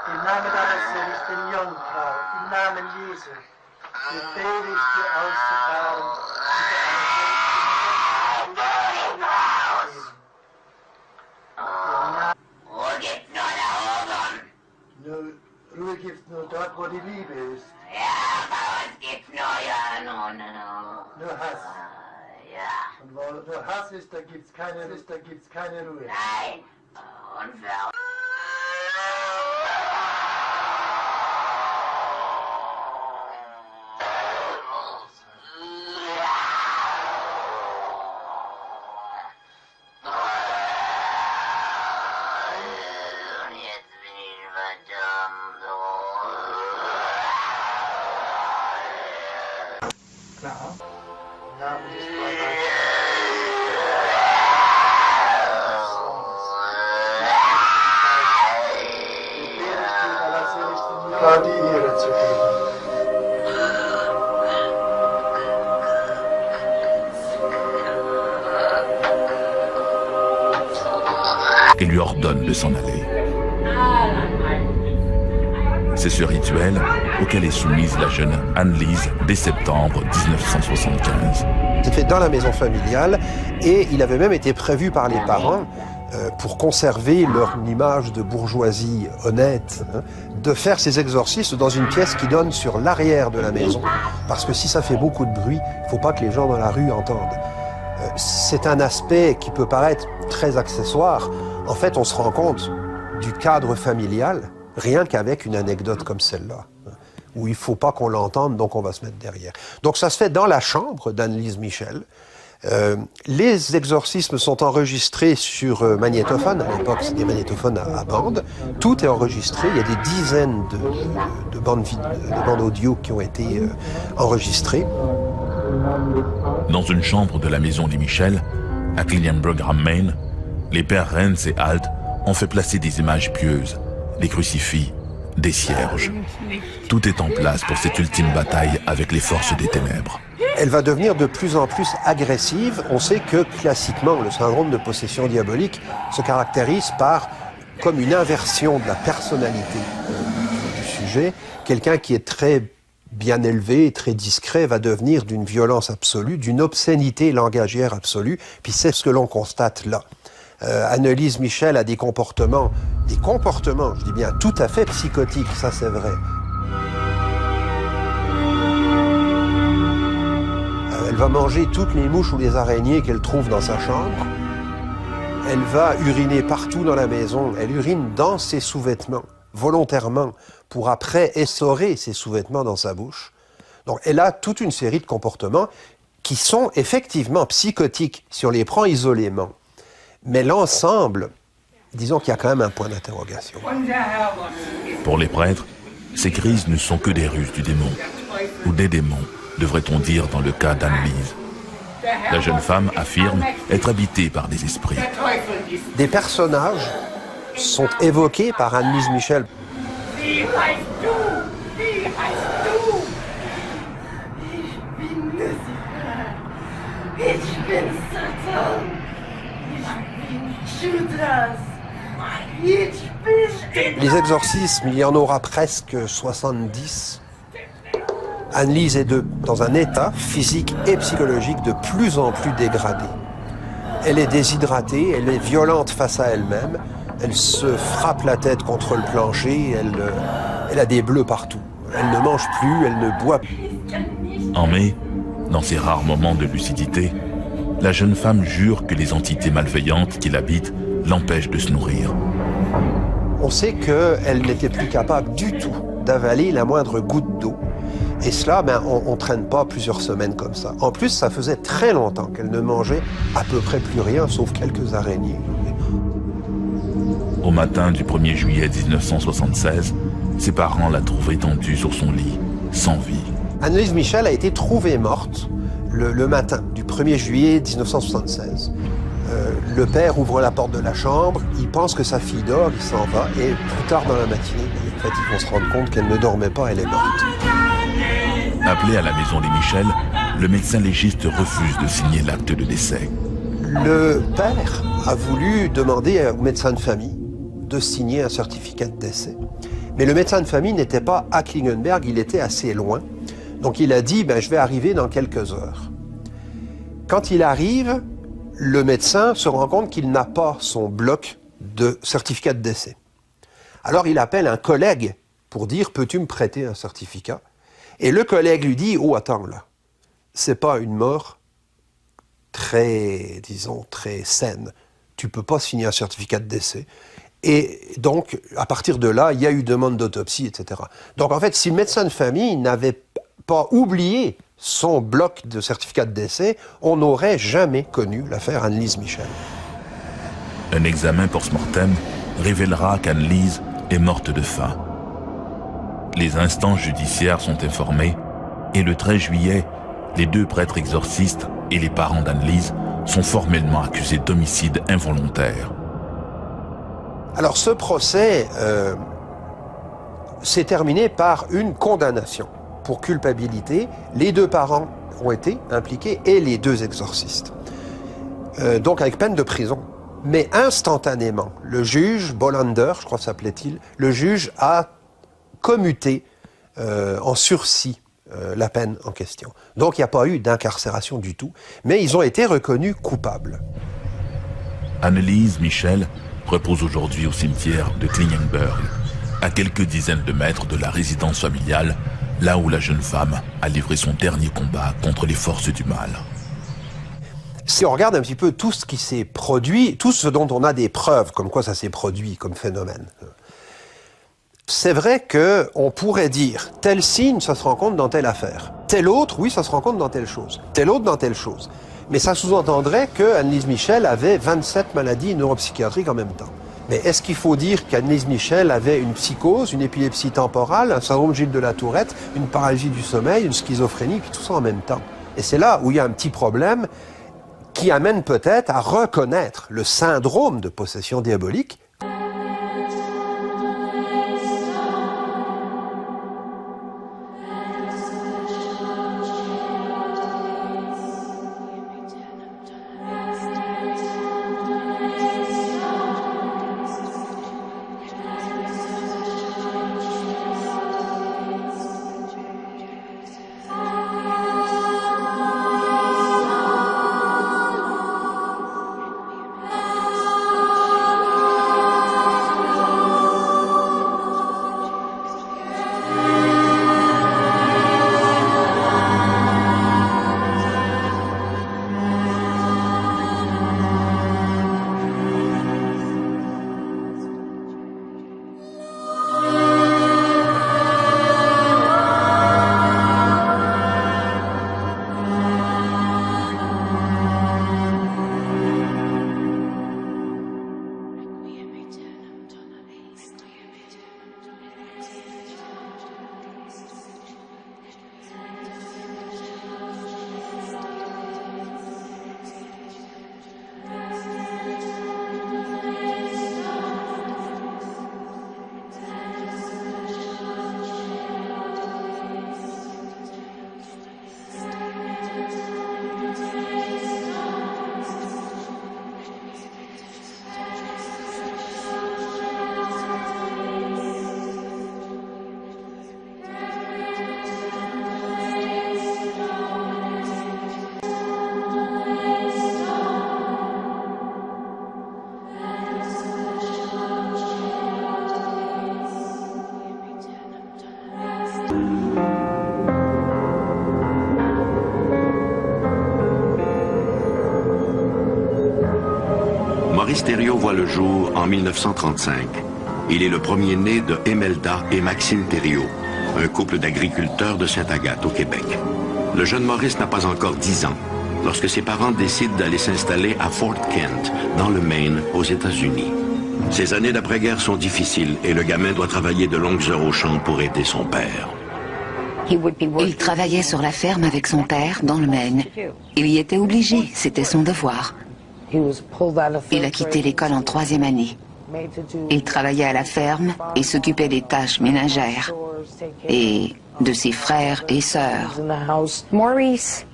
Im Namen deines Sohnes, den Jungfrau, im Namen Jesu, befehle ich dir auszufahren. Ruhe gibt nur da oben. Ruhe gibt's nur dort, wo die Liebe ist. Ja, bei uns gibt's nur, ja, no. Nur Hass. Ja. gibt's keine Ruhe. Nein! Unfair! Die Ehre zu geben. Et lui ordonne de s'en aller. C'est ce rituel auquel est soumise la jeune Anne-Lise dès septembre 1975. C'est fait dans la maison familiale et il avait même été prévu par les parents pour conserver leur image de bourgeoisie honnête, de faire ces exorcismes dans une pièce qui donne sur l'arrière de la maison. Parce que si ça fait beaucoup de bruit, il ne faut pas que les gens dans la rue entendent. C'est un aspect qui peut paraître très accessoire. En fait, on se rend compte du cadre familial, rien qu'avec une anecdote comme celle-là, où il ne faut pas qu'on l'entende, donc on va se mettre derrière. Donc ça se fait dans la chambre d'Anne-Lise Michel. Les exorcismes sont enregistrés sur magnétophone. À l'époque, c'est des magnétophones à bande. Tout est enregistré. Il y a des dizaines de bandes audio qui ont été enregistrées. Dans une chambre de la maison des Michel, à Killianburg am Main, les pères Renz et Alt ont fait placer des images pieuses, des crucifix, des cierges. Tout est en place pour cette ultime bataille avec les forces des ténèbres. Elle va devenir de plus en plus agressive. On sait que, classiquement, le syndrome de possession diabolique se caractérise par comme une inversion de la personnalité du sujet. Quelqu'un qui est très bien élevé, très discret, va devenir d'une violence absolue, d'une obscénité langagière absolue. Puis c'est ce que l'on constate là. Anne-Lise Michel a des comportements, je dis bien, tout à fait psychotiques, ça c'est vrai. Elle va manger toutes les mouches ou les araignées qu'elle trouve dans sa chambre. Elle va uriner partout dans la maison. Elle urine dans ses sous-vêtements, volontairement, pour après essorer ses sous-vêtements dans sa bouche. Donc elle a toute une série de comportements qui sont effectivement psychotiques si on les prend isolément. Mais l'ensemble, disons qu'il y a quand même un point d'interrogation. Pour les prêtres, ces crises ne sont que des ruses du démon, ou des démons, devrait-on dire dans le cas d'Anne-Lise. La jeune femme affirme être habitée par des esprits. Des personnages sont évoqués par Anne-Lise Michel. Les exorcismes, il y en aura presque 70. Anne-Lise est dans un état physique et psychologique de plus en plus dégradé. Elle est déshydratée, elle est violente face à elle-même, elle se frappe la tête contre le plancher, elle a des bleus partout. Elle ne mange plus, elle ne boit plus. En mai, dans ces rares moments de lucidité, la jeune femme jure que les entités malveillantes qui l'habitent l'empêchent de se nourrir. On sait qu'elle n'était plus capable du tout d'avaler la moindre goutte d'eau. Et cela, on ne traîne pas plusieurs semaines comme ça. En plus, ça faisait très longtemps qu'elle ne mangeait à peu près plus rien, sauf quelques araignées. Au matin du 1er juillet 1976, ses parents la trouvent étendue sur son lit, sans vie. Anne-Lise Michel a été trouvée morte le matin du 1er juillet 1976. Le père ouvre la porte de la chambre, il pense que sa fille dort, il s'en va, et plus tard dans la matinée, en fait, ils vont se rendre compte qu'elle ne dormait pas, elle est morte. Appelé à la maison des Michel, le médecin légiste refuse de signer l'acte de décès. Le père a voulu demander au médecin de famille de signer un certificat de décès. Mais le médecin de famille n'était pas à Klingenberg, il était assez loin. Donc il a dit, je vais arriver dans quelques heures. Quand il arrive, le médecin se rend compte qu'il n'a pas son bloc de certificat de décès. Alors il appelle un collègue pour dire, peux-tu me prêter un certificat? Et le collègue lui dit, oh attends là, c'est pas une mort très, disons, très saine, tu peux pas signer un certificat de décès. Et donc, à partir de là, il y a eu demande d'autopsie, etc. Donc, en fait, si le médecin de famille n'avait pas oublié son bloc de certificat de décès, on n'aurait jamais connu l'affaire Anne-Lise Michel. Un examen post-mortem révélera qu'Anne-Lise est morte de faim. Les instances judiciaires sont informées et le 13 juillet, les 2 prêtres exorcistes et les parents d'Anne-Lise sont formellement accusés d'homicide involontaire. Alors ce procès s'est terminé par une condamnation pour culpabilité. Les 2 parents ont été impliqués et les 2 exorcistes. Donc avec peine de prison. Mais instantanément, le juge, Bolander, je crois s'appelait-il, le juge a commuté en sursis la peine en question. Donc il n'y a pas eu d'incarcération du tout, mais ils ont été reconnus coupables. Anne-Lise Michel repose aujourd'hui au cimetière de Klingenberg, à quelques dizaines de mètres de la résidence familiale, là où la jeune femme a livré son dernier combat contre les forces du mal. Si on regarde un petit peu tout ce qui s'est produit, tout ce dont on a des preuves, comme quoi ça s'est produit comme phénomène, c'est vrai qu'on pourrait dire, tel signe, ça se rencontre dans telle affaire. Tel autre, oui, ça se rencontre dans telle chose. Tel autre, dans telle chose. Mais ça sous-entendrait que Anne-Lise Michel avait 27 maladies neuropsychiatriques en même temps. Mais est-ce qu'il faut dire qu'Anne-Lise Michel avait une psychose, une épilepsie temporale, un syndrome Gilles de la Tourette, une paralysie du sommeil, une schizophrénie, puis tout ça en même temps? Et c'est là où il y a un petit problème qui amène peut-être à reconnaître le syndrome de possession diabolique. Maurice Thériault voit le jour en 1935. Il est le premier-né de Emelda et Maxime Thériault, un couple d'agriculteurs de Sainte-Agathe au Québec. Le jeune Maurice n'a pas encore 10 ans lorsque ses parents décident d'aller s'installer à Fort Kent, dans le Maine, aux États-Unis. Ces années d'après-guerre sont difficiles et le gamin doit travailler de longues heures au champ pour aider son père. Il travaillait sur la ferme avec son père, dans le Maine. Il y était obligé, c'était son devoir. Il a quitté l'école en 3e année. Il travaillait à la ferme et s'occupait des tâches ménagères et de ses frères et sœurs. Maurice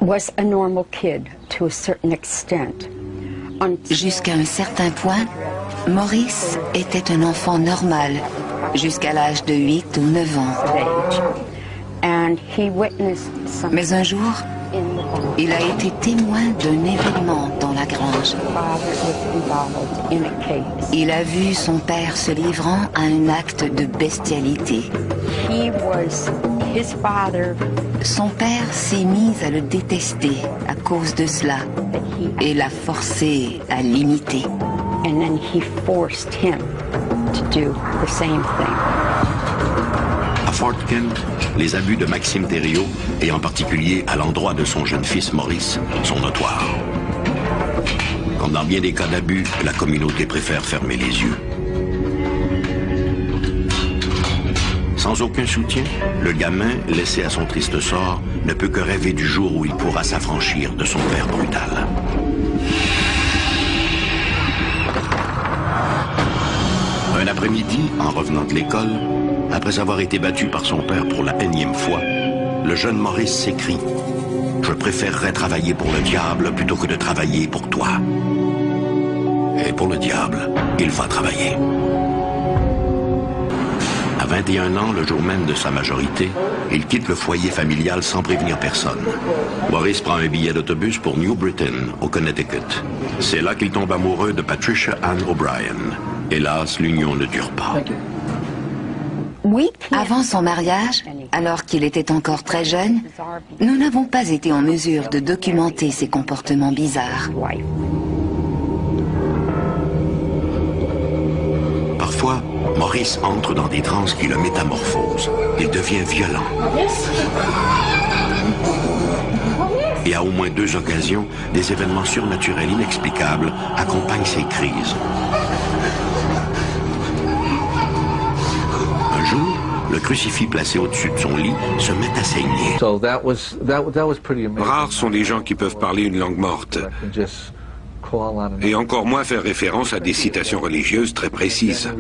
was a normal kid to a certain extent. Jusqu'à un certain point, Maurice était un enfant normal, jusqu'à l'âge de 8 ou 9 ans. Mais un jour, il a été témoin d'un événement dans la grange. Il a vu son père se livrant à un acte de bestialité. Son père s'est mis à le détester à cause de cela et l'a forcé à l'imiter. And then he forced him to do the same thing. À Fort Kent, les abus de Maxime Thériault, et en particulier à l'endroit de son jeune fils Maurice, sont notoires. Comme dans bien des cas d'abus, la communauté préfère fermer les yeux. Sans aucun soutien, le gamin, laissé à son triste sort, ne peut que rêver du jour où il pourra s'affranchir de son père brutal. Un après-midi, en revenant de l'école, après avoir été battu par son père pour la énième fois, le jeune Maurice s'écrie « Je préférerais travailler pour le diable plutôt que de travailler pour toi. » Et pour le diable, il va travailler. À 21 ans, le jour même de sa majorité, il quitte le foyer familial sans prévenir personne. Maurice prend un billet d'autobus pour New Britain, au Connecticut. C'est là qu'il tombe amoureux de Patricia Ann O'Brien. Hélas, l'union ne dure pas. Avant son mariage, alors qu'il était encore très jeune, nous n'avons pas été en mesure de documenter ses comportements bizarres. Parfois, Maurice entre dans des transes qui le métamorphosent. Il devient violent. Et à au moins 2 occasions, des événements surnaturels inexplicables accompagnent ces crises. Un jour, le crucifix placé au-dessus de son lit se met à saigner. Rares sont les gens qui peuvent parler une langue morte. Et encore moins faire référence à des citations religieuses très précises.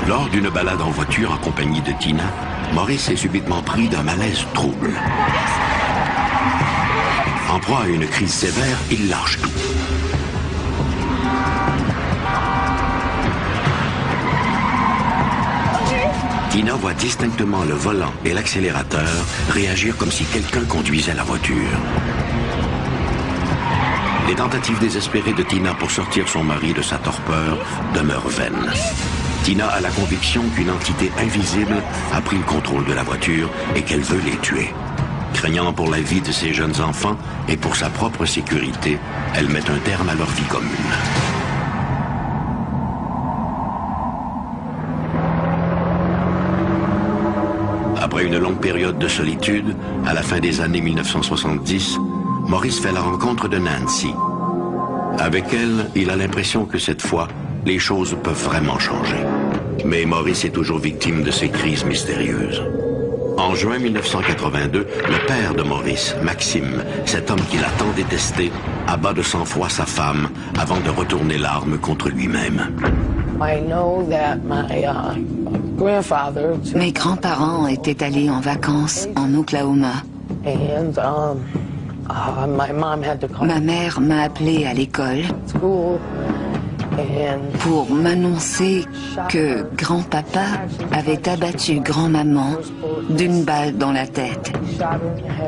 Lors d'une balade en voiture en compagnie de Tina, Maurice est subitement pris d'un malaise trouble. En proie à une crise sévère, il lâche tout. Tina voit distinctement le volant et l'accélérateur réagir comme si quelqu'un conduisait la voiture. Les tentatives désespérées de Tina pour sortir son mari de sa torpeur demeurent vaines. Tina a la conviction qu'une entité invisible a pris le contrôle de la voiture et qu'elle veut les tuer. Craignant pour la vie de ses jeunes enfants et pour sa propre sécurité, elle met un terme à leur vie commune. Après une longue période de solitude, à la fin des années 1970, Maurice fait la rencontre de Nancy. Avec elle, il a l'impression que cette fois, les choses peuvent vraiment changer. Mais Maurice est toujours victime de ces crises mystérieuses. En juin 1982, le père de Maurice, Maxime, cet homme qu'il a tant détesté, abat de sang-froid sa femme avant de retourner l'arme contre lui-même. Mes grands-parents étaient allés en vacances en Oklahoma. Ma mère m'a appelé à l'école pour m'annoncer que grand-papa avait abattu grand-maman d'une balle dans la tête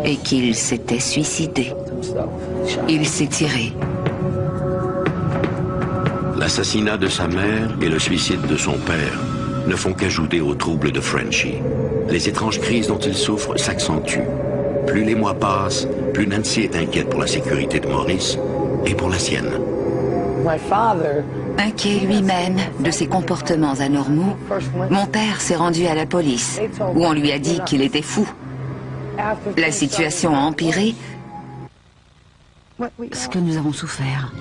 et qu'il s'était suicidé. Il s'est tiré. L'assassinat de sa mère et le suicide de son père ne font qu'ajouter aux troubles de Frenchy. Les étranges crises dont il souffre s'accentuent. Plus les mois passent, plus Nancy est inquiète pour la sécurité de Maurice et pour la sienne. Inquiet lui-même de ses comportements anormaux, mon père s'est rendu à la police, où on lui a dit qu'il était fou. La situation a empiré ce que nous avons souffert.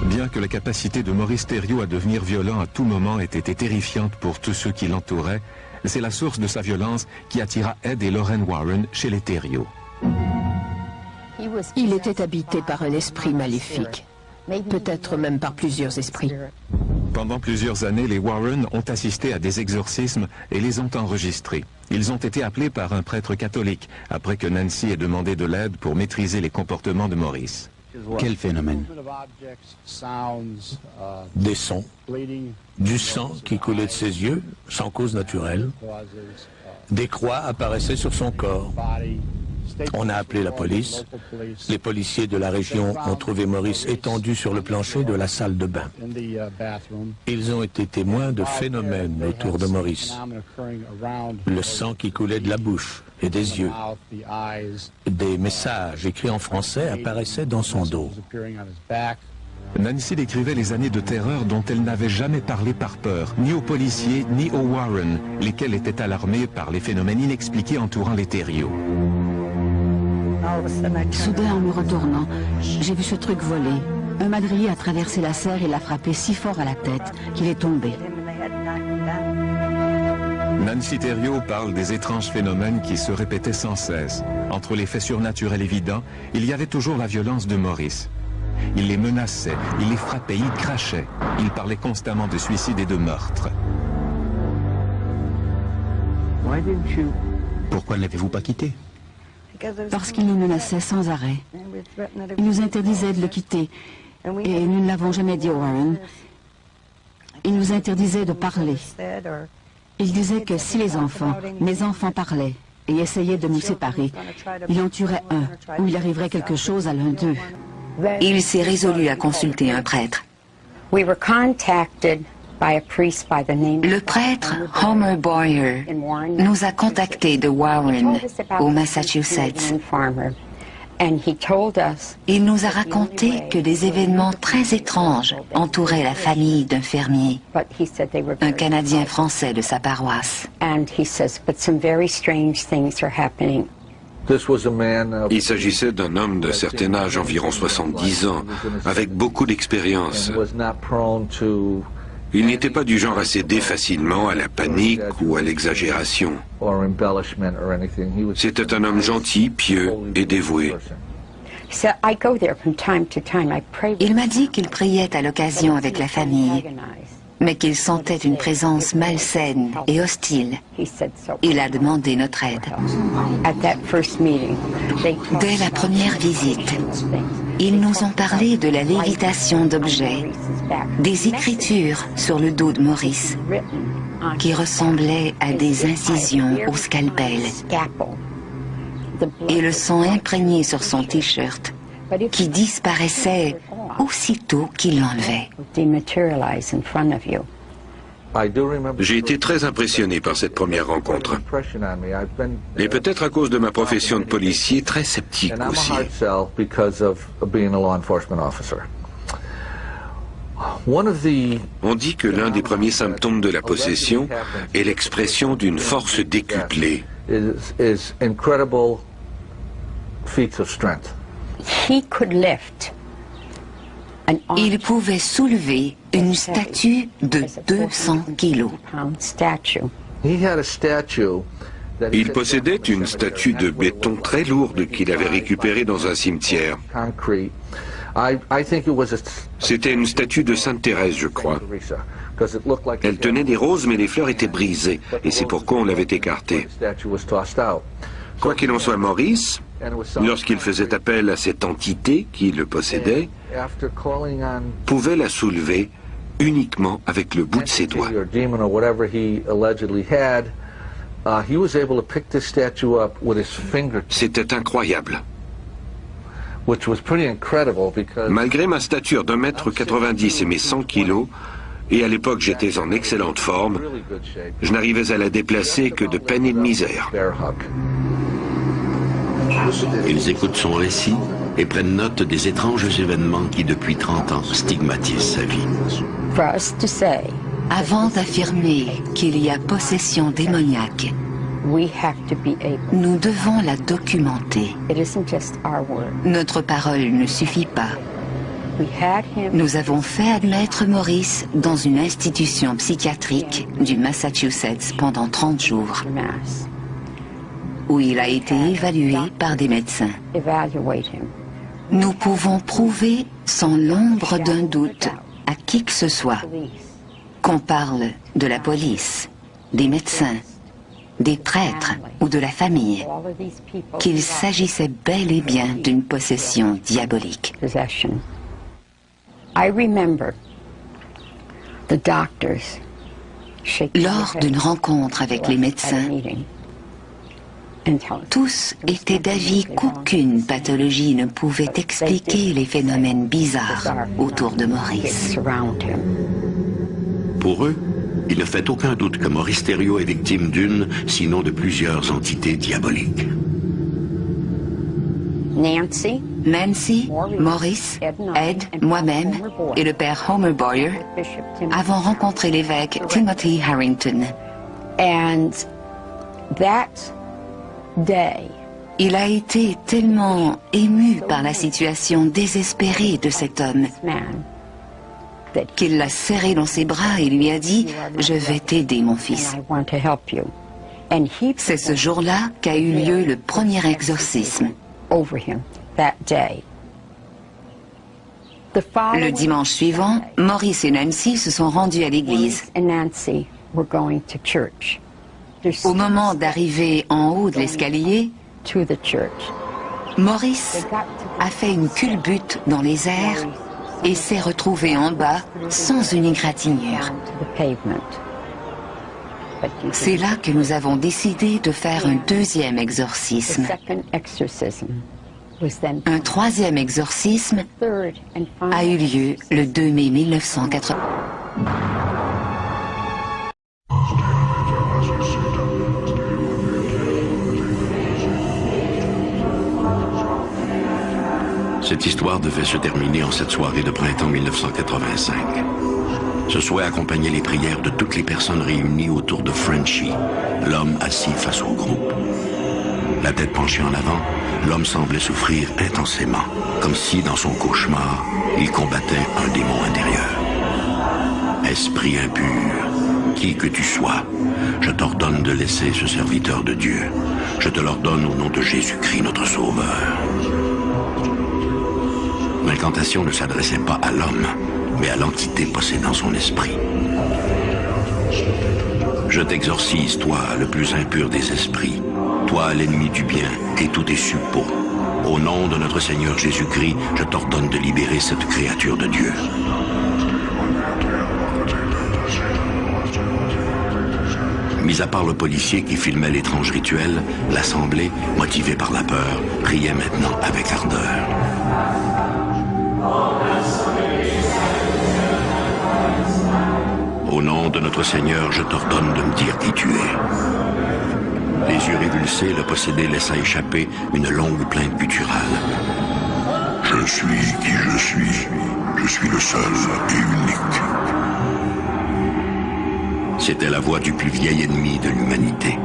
Bien que la capacité de Maurice Thériault à devenir violent à tout moment ait été terrifiante pour tous ceux qui l'entouraient, c'est la source de sa violence qui attira Ed et Lorraine Warren chez les Thériault. Il était habité par un esprit maléfique, peut-être même par plusieurs esprits. Pendant plusieurs années, les Warren ont assisté à des exorcismes et les ont enregistrés. Ils ont été appelés par un prêtre catholique après que Nancy ait demandé de l'aide pour maîtriser les comportements de Maurice. Quel phénomène? Des sons, du sang qui coulait de ses yeux, sans cause naturelle. Des croix apparaissaient sur son corps. On a appelé la police. Les policiers de la région ont trouvé Maurice étendu sur le plancher de la salle de bain. Ils ont été témoins de phénomènes autour de Maurice. Le sang qui coulait de la bouche et des yeux. Des messages écrits en français apparaissaient dans son dos. Nancy décrivait les années de terreur dont elle n'avait jamais parlé par peur, ni aux policiers, ni aux Warren, lesquels étaient alarmés par les phénomènes inexpliqués entourant les Thériault. Soudain, en me retournant, j'ai vu ce truc voler. Un madrier a traversé la serre et l'a frappé si fort à la tête qu'il est tombé. Nancy Thériault parle des étranges phénomènes qui se répétaient sans cesse. Entre les faits surnaturels évidents, il y avait toujours la violence de Maurice. Il les menaçait, il les frappait, il crachait. Il parlait constamment de suicide et de meurtre. Pourquoi n'avez-vous pas quitté? Parce qu'il nous menaçait sans arrêt. Il nous interdisait de le quitter. Et nous ne l'avons jamais dit aux Warren. Il nous interdisait de parler. Il disait que si mes enfants parlaient et essayaient de nous séparer, il en tuerait un, ou il arriverait quelque chose à l'un d'eux. Il s'est résolu à consulter un prêtre. Le prêtre Homer Boyer nous a contactés de Warren, au Massachusetts. Il nous a raconté que des événements très étranges entouraient la famille d'un fermier, un Canadien français de sa paroisse. Il s'agissait d'un homme d'un certain âge, environ 70 ans, avec beaucoup d'expérience. Il n'était pas du genre à céder facilement à la panique ou à l'exagération. C'était un homme gentil, pieux et dévoué. Il m'a dit qu'il priait à l'occasion avec la famille, mais qu'il sentait une présence malsaine et hostile. Il a demandé notre aide. Dès la première visite, ils nous ont parlé de la lévitation d'objets, des écritures sur le dos de Maurice, qui ressemblaient à des incisions au scalpel, et le sang imprégné sur son t-shirt, qui disparaissait aussitôt qu'il l'enlevait. J'ai été très impressionné par cette première rencontre. Et peut-être à cause de ma profession de policier, très sceptique aussi. On dit que l'un des premiers symptômes de la possession est l'expression d'une force décuplée. Il pouvait soulever une statue de 200 kilos. Il possédait une statue de béton très lourde qu'il avait récupérée dans un cimetière. C'était une statue de Sainte Thérèse, je crois. Elle tenait des roses, mais les fleurs étaient brisées, et c'est pourquoi on l'avait écartée. Quoi qu'il en soit, Maurice, lorsqu'il faisait appel à cette entité qui le possédait, pouvait la soulever uniquement avec le bout de ses doigts. C'était incroyable. Malgré ma stature d'1,90 m et mes 100 kilos, et à l'époque j'étais en excellente forme, je n'arrivais à la déplacer que de peine et de misère. Ils écoutent son récit et prennent note des étranges événements qui, depuis 30 ans, stigmatisent sa vie. Avant d'affirmer qu'il y a possession démoniaque, nous devons la documenter. Notre parole ne suffit pas. Nous avons fait admettre Maurice dans une institution psychiatrique du Massachusetts pendant 30 jours, où il a été évalué par des médecins. Nous pouvons prouver sans l'ombre d'un doute à qui que ce soit, qu'on parle de la police, des médecins, des prêtres ou de la famille, qu'il s'agissait bel et bien d'une possession diabolique. Lors d'une rencontre avec les médecins, Tous étaient d'avis qu'aucune pathologie ne pouvait expliquer les phénomènes bizarres autour de Maurice. Pour eux, il ne fait aucun doute que Maurice Thériault est victime d'une, sinon de plusieurs entités diaboliques. Nancy, Maurice, Ed, moi-même et le père Homer Boyer avons rencontré l'évêque Timothy Harrington. Il a été tellement ému par la situation désespérée de cet homme qu'il l'a serré dans ses bras et lui a dit « Je vais t'aider, mon fils ». C'est ce jour-là qu'a eu lieu le premier exorcisme. Le dimanche suivant, Maurice et Nancy se sont rendus à l'église. Au moment d'arriver en haut de l'escalier, Maurice a fait une culbute dans les airs et s'est retrouvé en bas sans une égratignure. C'est là que nous avons décidé de faire un deuxième exorcisme. Un troisième exorcisme a eu lieu le 2 mai 1980. Cette histoire devait se terminer en cette soirée de printemps 1985. Ce souhait accompagnait les prières de toutes les personnes réunies autour de Frenchy, l'homme assis face au groupe. La tête penchée en avant, l'homme semblait souffrir intensément, comme si, dans son cauchemar, il combattait un démon intérieur. Esprit impur, qui que tu sois, je t'ordonne de laisser ce serviteur de Dieu. Je te l'ordonne au nom de Jésus-Christ, notre Sauveur. L'incantation ne s'adressait pas à l'homme, mais à l'entité possédant son esprit. Je t'exorcise, toi, le plus impur des esprits, toi, l'ennemi du bien, et tous tes suppôts. Au nom de notre Seigneur Jésus-Christ, je t'ordonne de libérer cette créature de Dieu. Mis à part le policier qui filmait l'étrange rituel, l'assemblée, motivée par la peur, priait maintenant avec ardeur. Au nom de notre Seigneur, je t'ordonne de me dire qui tu es. Les yeux révulsés, le possédé laissa échapper une longue plainte gutturale. Je suis qui je suis. Je suis le seul et unique. C'était la voix du plus vieil ennemi de l'humanité.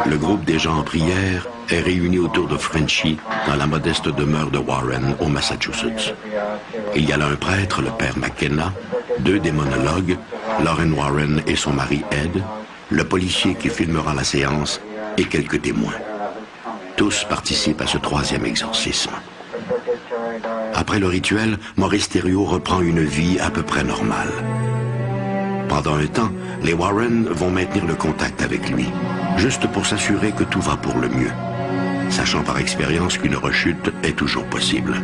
Le groupe des gens en prière est réuni autour de Frenchy dans la modeste demeure de Warren, au Massachusetts. Il y a là un prêtre, le père McKenna, deux démonologues, Lauren Warren et son mari Ed, le policier qui filmera la séance et quelques témoins. Tous participent à ce troisième exorcisme. Après le rituel, Maurice Thériault reprend une vie à peu près normale. Pendant un temps, les Warren vont maintenir le contact avec lui, juste pour s'assurer que tout va pour le mieux, sachant par expérience qu'une rechute est toujours possible.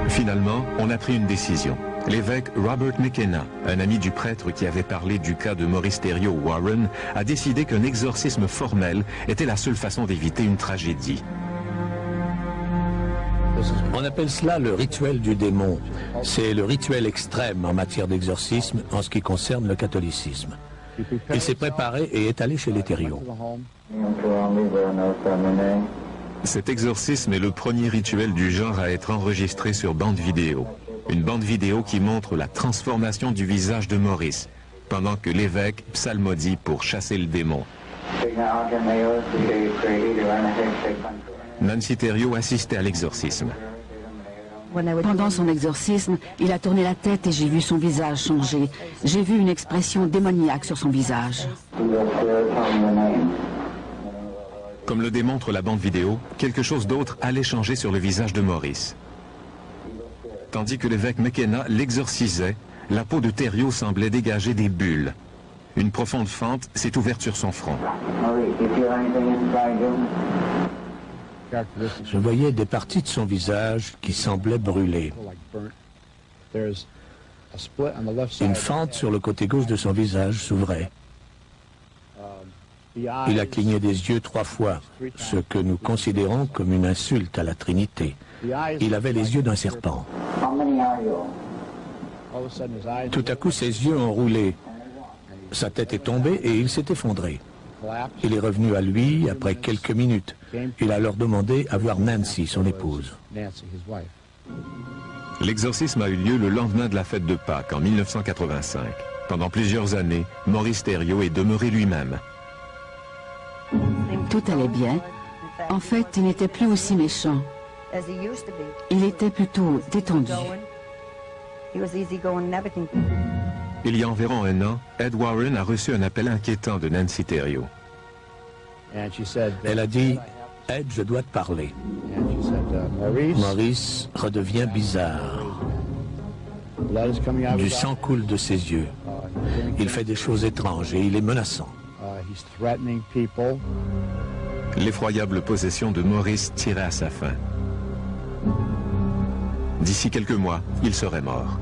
Finalement, on a pris une décision. L'évêque Robert McKenna, un ami du prêtre qui avait parlé du cas de Maurice Thériault Warren, a décidé qu'un exorcisme formel était la seule façon d'éviter une tragédie. On appelle cela le rituel du démon. C'est le rituel extrême en matière d'exorcisme en ce qui concerne le catholicisme. Il s'est préparé et est allé chez les Thériault. Cet exorcisme est le premier rituel du genre à être enregistré sur bande vidéo. Une bande vidéo qui montre la transformation du visage de Maurice, pendant que l'évêque psalmodie pour chasser le démon. Nancy Thériault assistait à l'exorcisme. Pendant son exorcisme, il a tourné la tête et j'ai vu son visage changer. J'ai vu une expression démoniaque sur son visage. Comme le démontre la bande vidéo, quelque chose d'autre allait changer sur le visage de Maurice. Tandis que l'évêque McKenna l'exorcisait, la peau de Thériault semblait dégager des bulles. Une profonde fente s'est ouverte sur son front. Je voyais des parties de son visage qui semblaient brûler. Une fente sur le côté gauche de son visage s'ouvrait. Il a cligné des yeux 3 fois, ce que nous considérons comme une insulte à la Trinité. Il avait les yeux d'un serpent. Tout à coup, ses yeux ont roulé. Sa tête est tombée et il s'est effondré. Il est revenu à lui après quelques minutes. Il a alors demandé à voir Nancy, son épouse. L'exorcisme a eu lieu le lendemain de la fête de Pâques, en 1985. Pendant plusieurs années, Maurice Thériault est demeuré lui-même. Tout allait bien. En fait, il n'était plus aussi méchant. Il était plutôt détendu. Il y a environ un an, Ed Warren a reçu un appel inquiétant de Nancy Thériault. Elle a dit, « Ed, je dois te parler. » Maurice redevient bizarre. Du sang coule de ses yeux. Il fait des choses étranges et il est menaçant. L'effroyable possession de Maurice tirait à sa fin. D'ici quelques mois, il serait mort.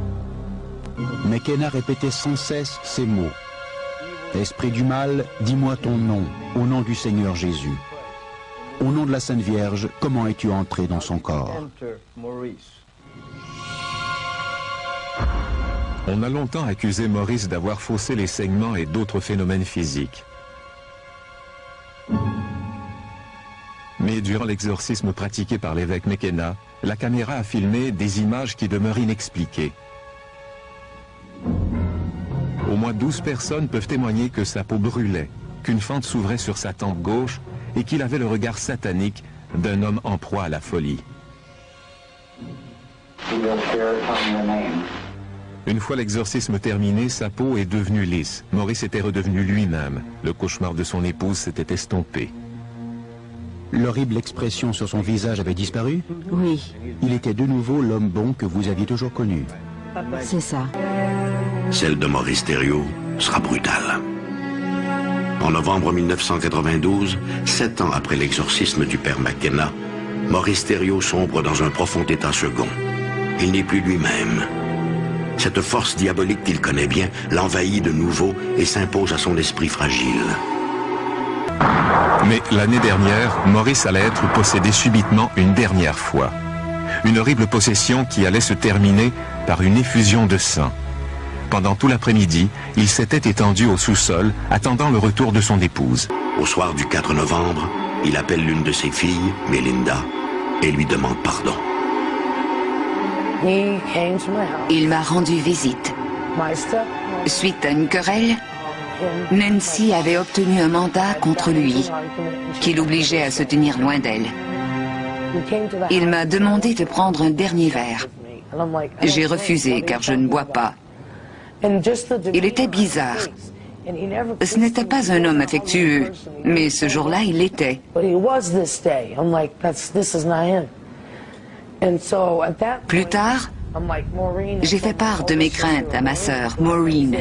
McKenna répétait sans cesse ces mots. « Esprit du mal, dis-moi ton nom, au nom du Seigneur Jésus. Au nom de la Sainte Vierge, comment es-tu entré dans son corps ?» On a longtemps accusé Maurice d'avoir faussé les saignements et d'autres phénomènes physiques. Mais durant l'exorcisme pratiqué par l'évêque McKenna, la caméra a filmé des images qui demeurent inexpliquées. Au moins 12 personnes peuvent témoigner que sa peau brûlait, qu'une fente s'ouvrait sur sa tempe gauche et qu'il avait le regard satanique d'un homme en proie à la folie. Une fois l'exorcisme terminé, sa peau est devenue lisse. Maurice était redevenu lui-même. Le cauchemar de son épouse s'était estompé. L'horrible expression sur son visage avait disparu? Oui. Il était de nouveau l'homme bon que vous aviez toujours connu. C'est ça. Celle de Maurice Thériault sera brutale. En novembre 1992, 7 ans après l'exorcisme du père McKenna, Maurice Thériault sombre dans un profond état second. Il n'est plus lui-même. Cette force diabolique qu'il connaît bien l'envahit de nouveau et s'impose à son esprit fragile. Mais l'année dernière, Maurice allait être possédé subitement une dernière fois. Une horrible possession qui allait se terminer par une effusion de sang. Pendant tout l'après-midi, il s'était étendu au sous-sol, attendant le retour de son épouse. Au soir du 4 novembre, il appelle l'une de ses filles, Melinda, et lui demande pardon. Il m'a rendu visite. Suite à une querelle, Nancy avait obtenu un mandat contre lui, qui l'obligeait à se tenir loin d'elle. Il m'a demandé de prendre un dernier verre. J'ai refusé car je ne bois pas. Il était bizarre. Ce n'était pas un homme affectueux, mais ce jour-là, il l'était. Plus tard, j'ai fait part de mes craintes à ma sœur, Maureen.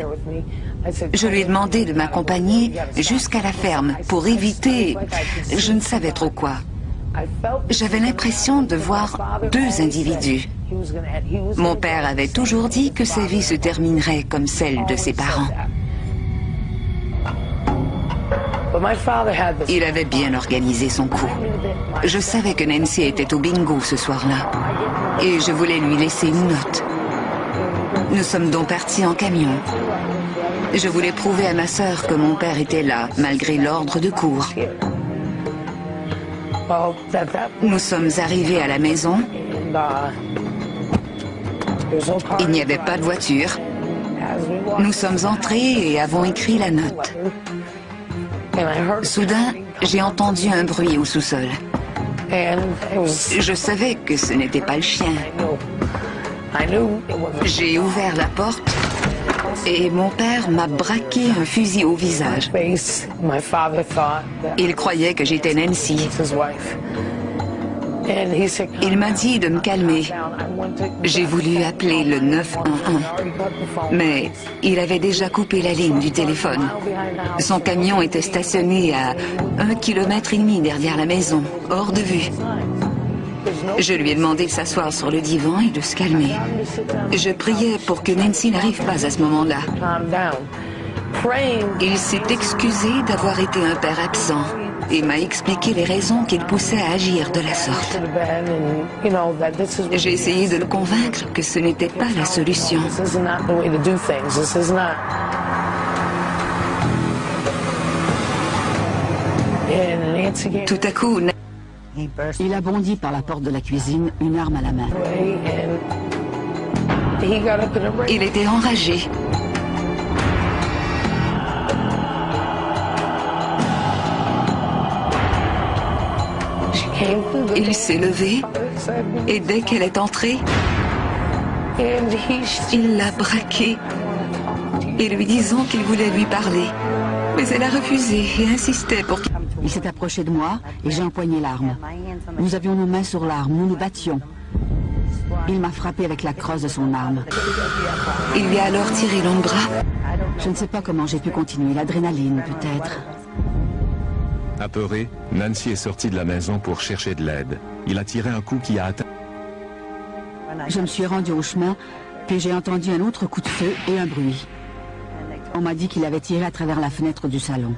Je lui ai demandé de m'accompagner jusqu'à la ferme pour éviter, je ne savais trop quoi. J'avais l'impression de voir 2 individus. Mon père avait toujours dit que sa vie se terminerait comme celle de ses parents. Il avait bien organisé son coup. Je savais que Nancy était au bingo ce soir-là et je voulais lui laisser une note. Nous sommes donc partis en camion. Je voulais prouver à ma sœur que mon père était là, malgré l'ordre de cour. Nous sommes arrivés à la maison. Il n'y avait pas de voiture. Nous sommes entrés et avons écrit la note. Soudain, j'ai entendu un bruit au sous-sol. Je savais que ce n'était pas le chien. J'ai ouvert la porte et mon père m'a braqué un fusil au visage. Il croyait que j'étais Nancy. Il m'a dit de me calmer. J'ai voulu appeler le 911, mais il avait déjà coupé la ligne du téléphone. Son camion était stationné à 1,5 km derrière la maison, hors de vue. Je lui ai demandé de s'asseoir sur le divan et de se calmer. Je priais pour que Nancy n'arrive pas à ce moment-là. Il s'est excusé d'avoir été un père absent et m'a expliqué les raisons qui le poussaient à agir de la sorte. J'ai essayé de le convaincre que ce n'était pas la solution. Tout à coup, il a bondi par la porte de la cuisine, une arme à la main. il était enragé. Il s'est levé et dès qu'elle est entrée, il l'a braquée et lui disant qu'il voulait lui parler. Mais elle a refusé et insistait pour qu'il... Il s'est approché de moi et j'ai empoigné l'arme. Nous avions nos mains sur l'arme, nous nous battions. Il m'a frappé avec la crosse de son arme. Il lui a alors tiré long bras. Je ne sais pas comment j'ai pu continuer, l'adrénaline peut-être. Apeuré, Nancy est sortie de la maison pour chercher de l'aide. Il a tiré un coup qui a atteint... Je me suis rendue au chemin, puis j'ai entendu un autre coup de feu et un bruit. On m'a dit qu'il avait tiré à travers la fenêtre du salon.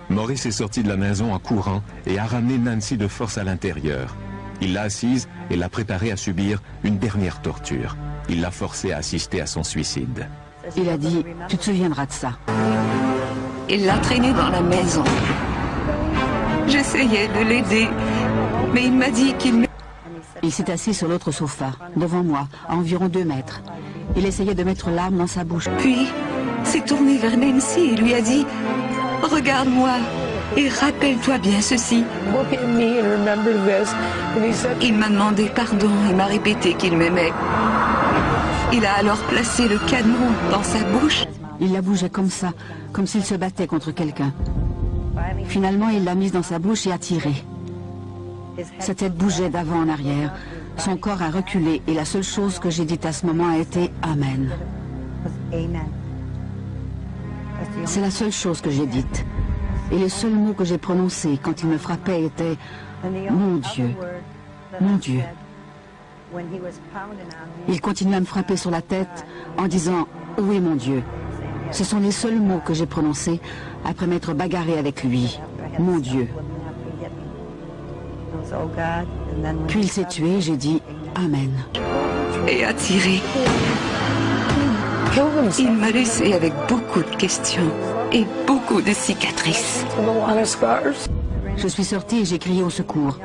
Maurice est sorti de la maison en courant et a ramené Nancy de force à l'intérieur. Il l'a assise et l'a préparée à subir une dernière torture. Il l'a forcée à assister à son suicide. Il a dit, tu te souviendras de ça. Il l'a traînée dans la maison. J'essayais de l'aider, mais il m'a dit qu'il... Il s'est assis sur l'autre sofa, devant moi, à environ 2 mètres. Il essayait de mettre l'arme dans sa bouche. Puis, s'est tourné vers Nancy et lui a dit « Regarde-moi et rappelle-toi bien ceci. » Il m'a demandé pardon et m'a répété qu'il m'aimait. Il a alors placé le canon dans sa bouche. Il la bougeait comme ça, comme s'il se battait contre quelqu'un. Finalement, il l'a mise dans sa bouche et a tiré. Sa tête bougeait d'avant en arrière. Son corps a reculé et la seule chose que j'ai dite à ce moment a été « Amen ». C'est la seule chose que j'ai dite. Et le seul mot que j'ai prononcé quand il me frappait était « Mon Dieu, mon Dieu ». Il continue à me frapper sur la tête en disant « Oui, mon Dieu ». Ce sont les seuls mots que j'ai prononcés après m'être bagarré avec lui. « Mon Dieu ». Puis il s'est tué, j'ai dit « Amen ». Et a tiré. Il m'a laissé avec beaucoup de questions et beaucoup de cicatrices. Je suis sortie et j'ai crié au secours.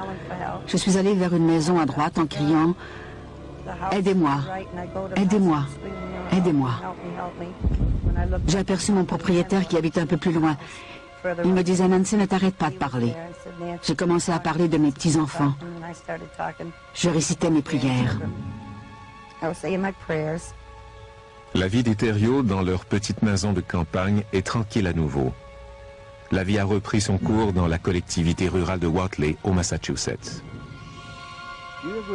Je suis allée vers une maison à droite en criant « Aidez-moi, aidez-moi, aidez-moi ». J'ai aperçu mon propriétaire qui habite un peu plus loin. Il me disait « Nancy, ne t'arrête pas de parler ». J'ai commencé à parler de mes petits-enfants. Je récitais mes prières. La vie des Thériault dans leur petite maison de campagne est tranquille à nouveau. La vie a repris son cours dans la collectivité rurale de Whately, au Massachusetts.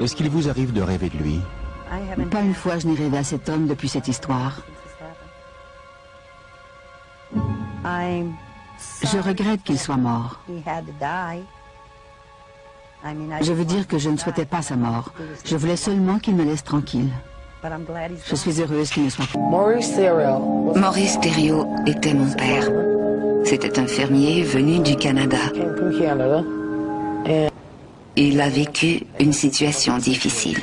Est-ce qu'il vous arrive de rêver de lui? Pas une fois je n'ai rêvé à cet homme depuis cette histoire. Je regrette qu'il soit mort. Je veux dire que je ne souhaitais pas sa mort. Je voulais seulement qu'il me laisse tranquille. Je suis heureuse qu'il ne soit pas. Maurice Thériault était mon père. C'était un fermier venu du Canada. Il a vécu une situation difficile.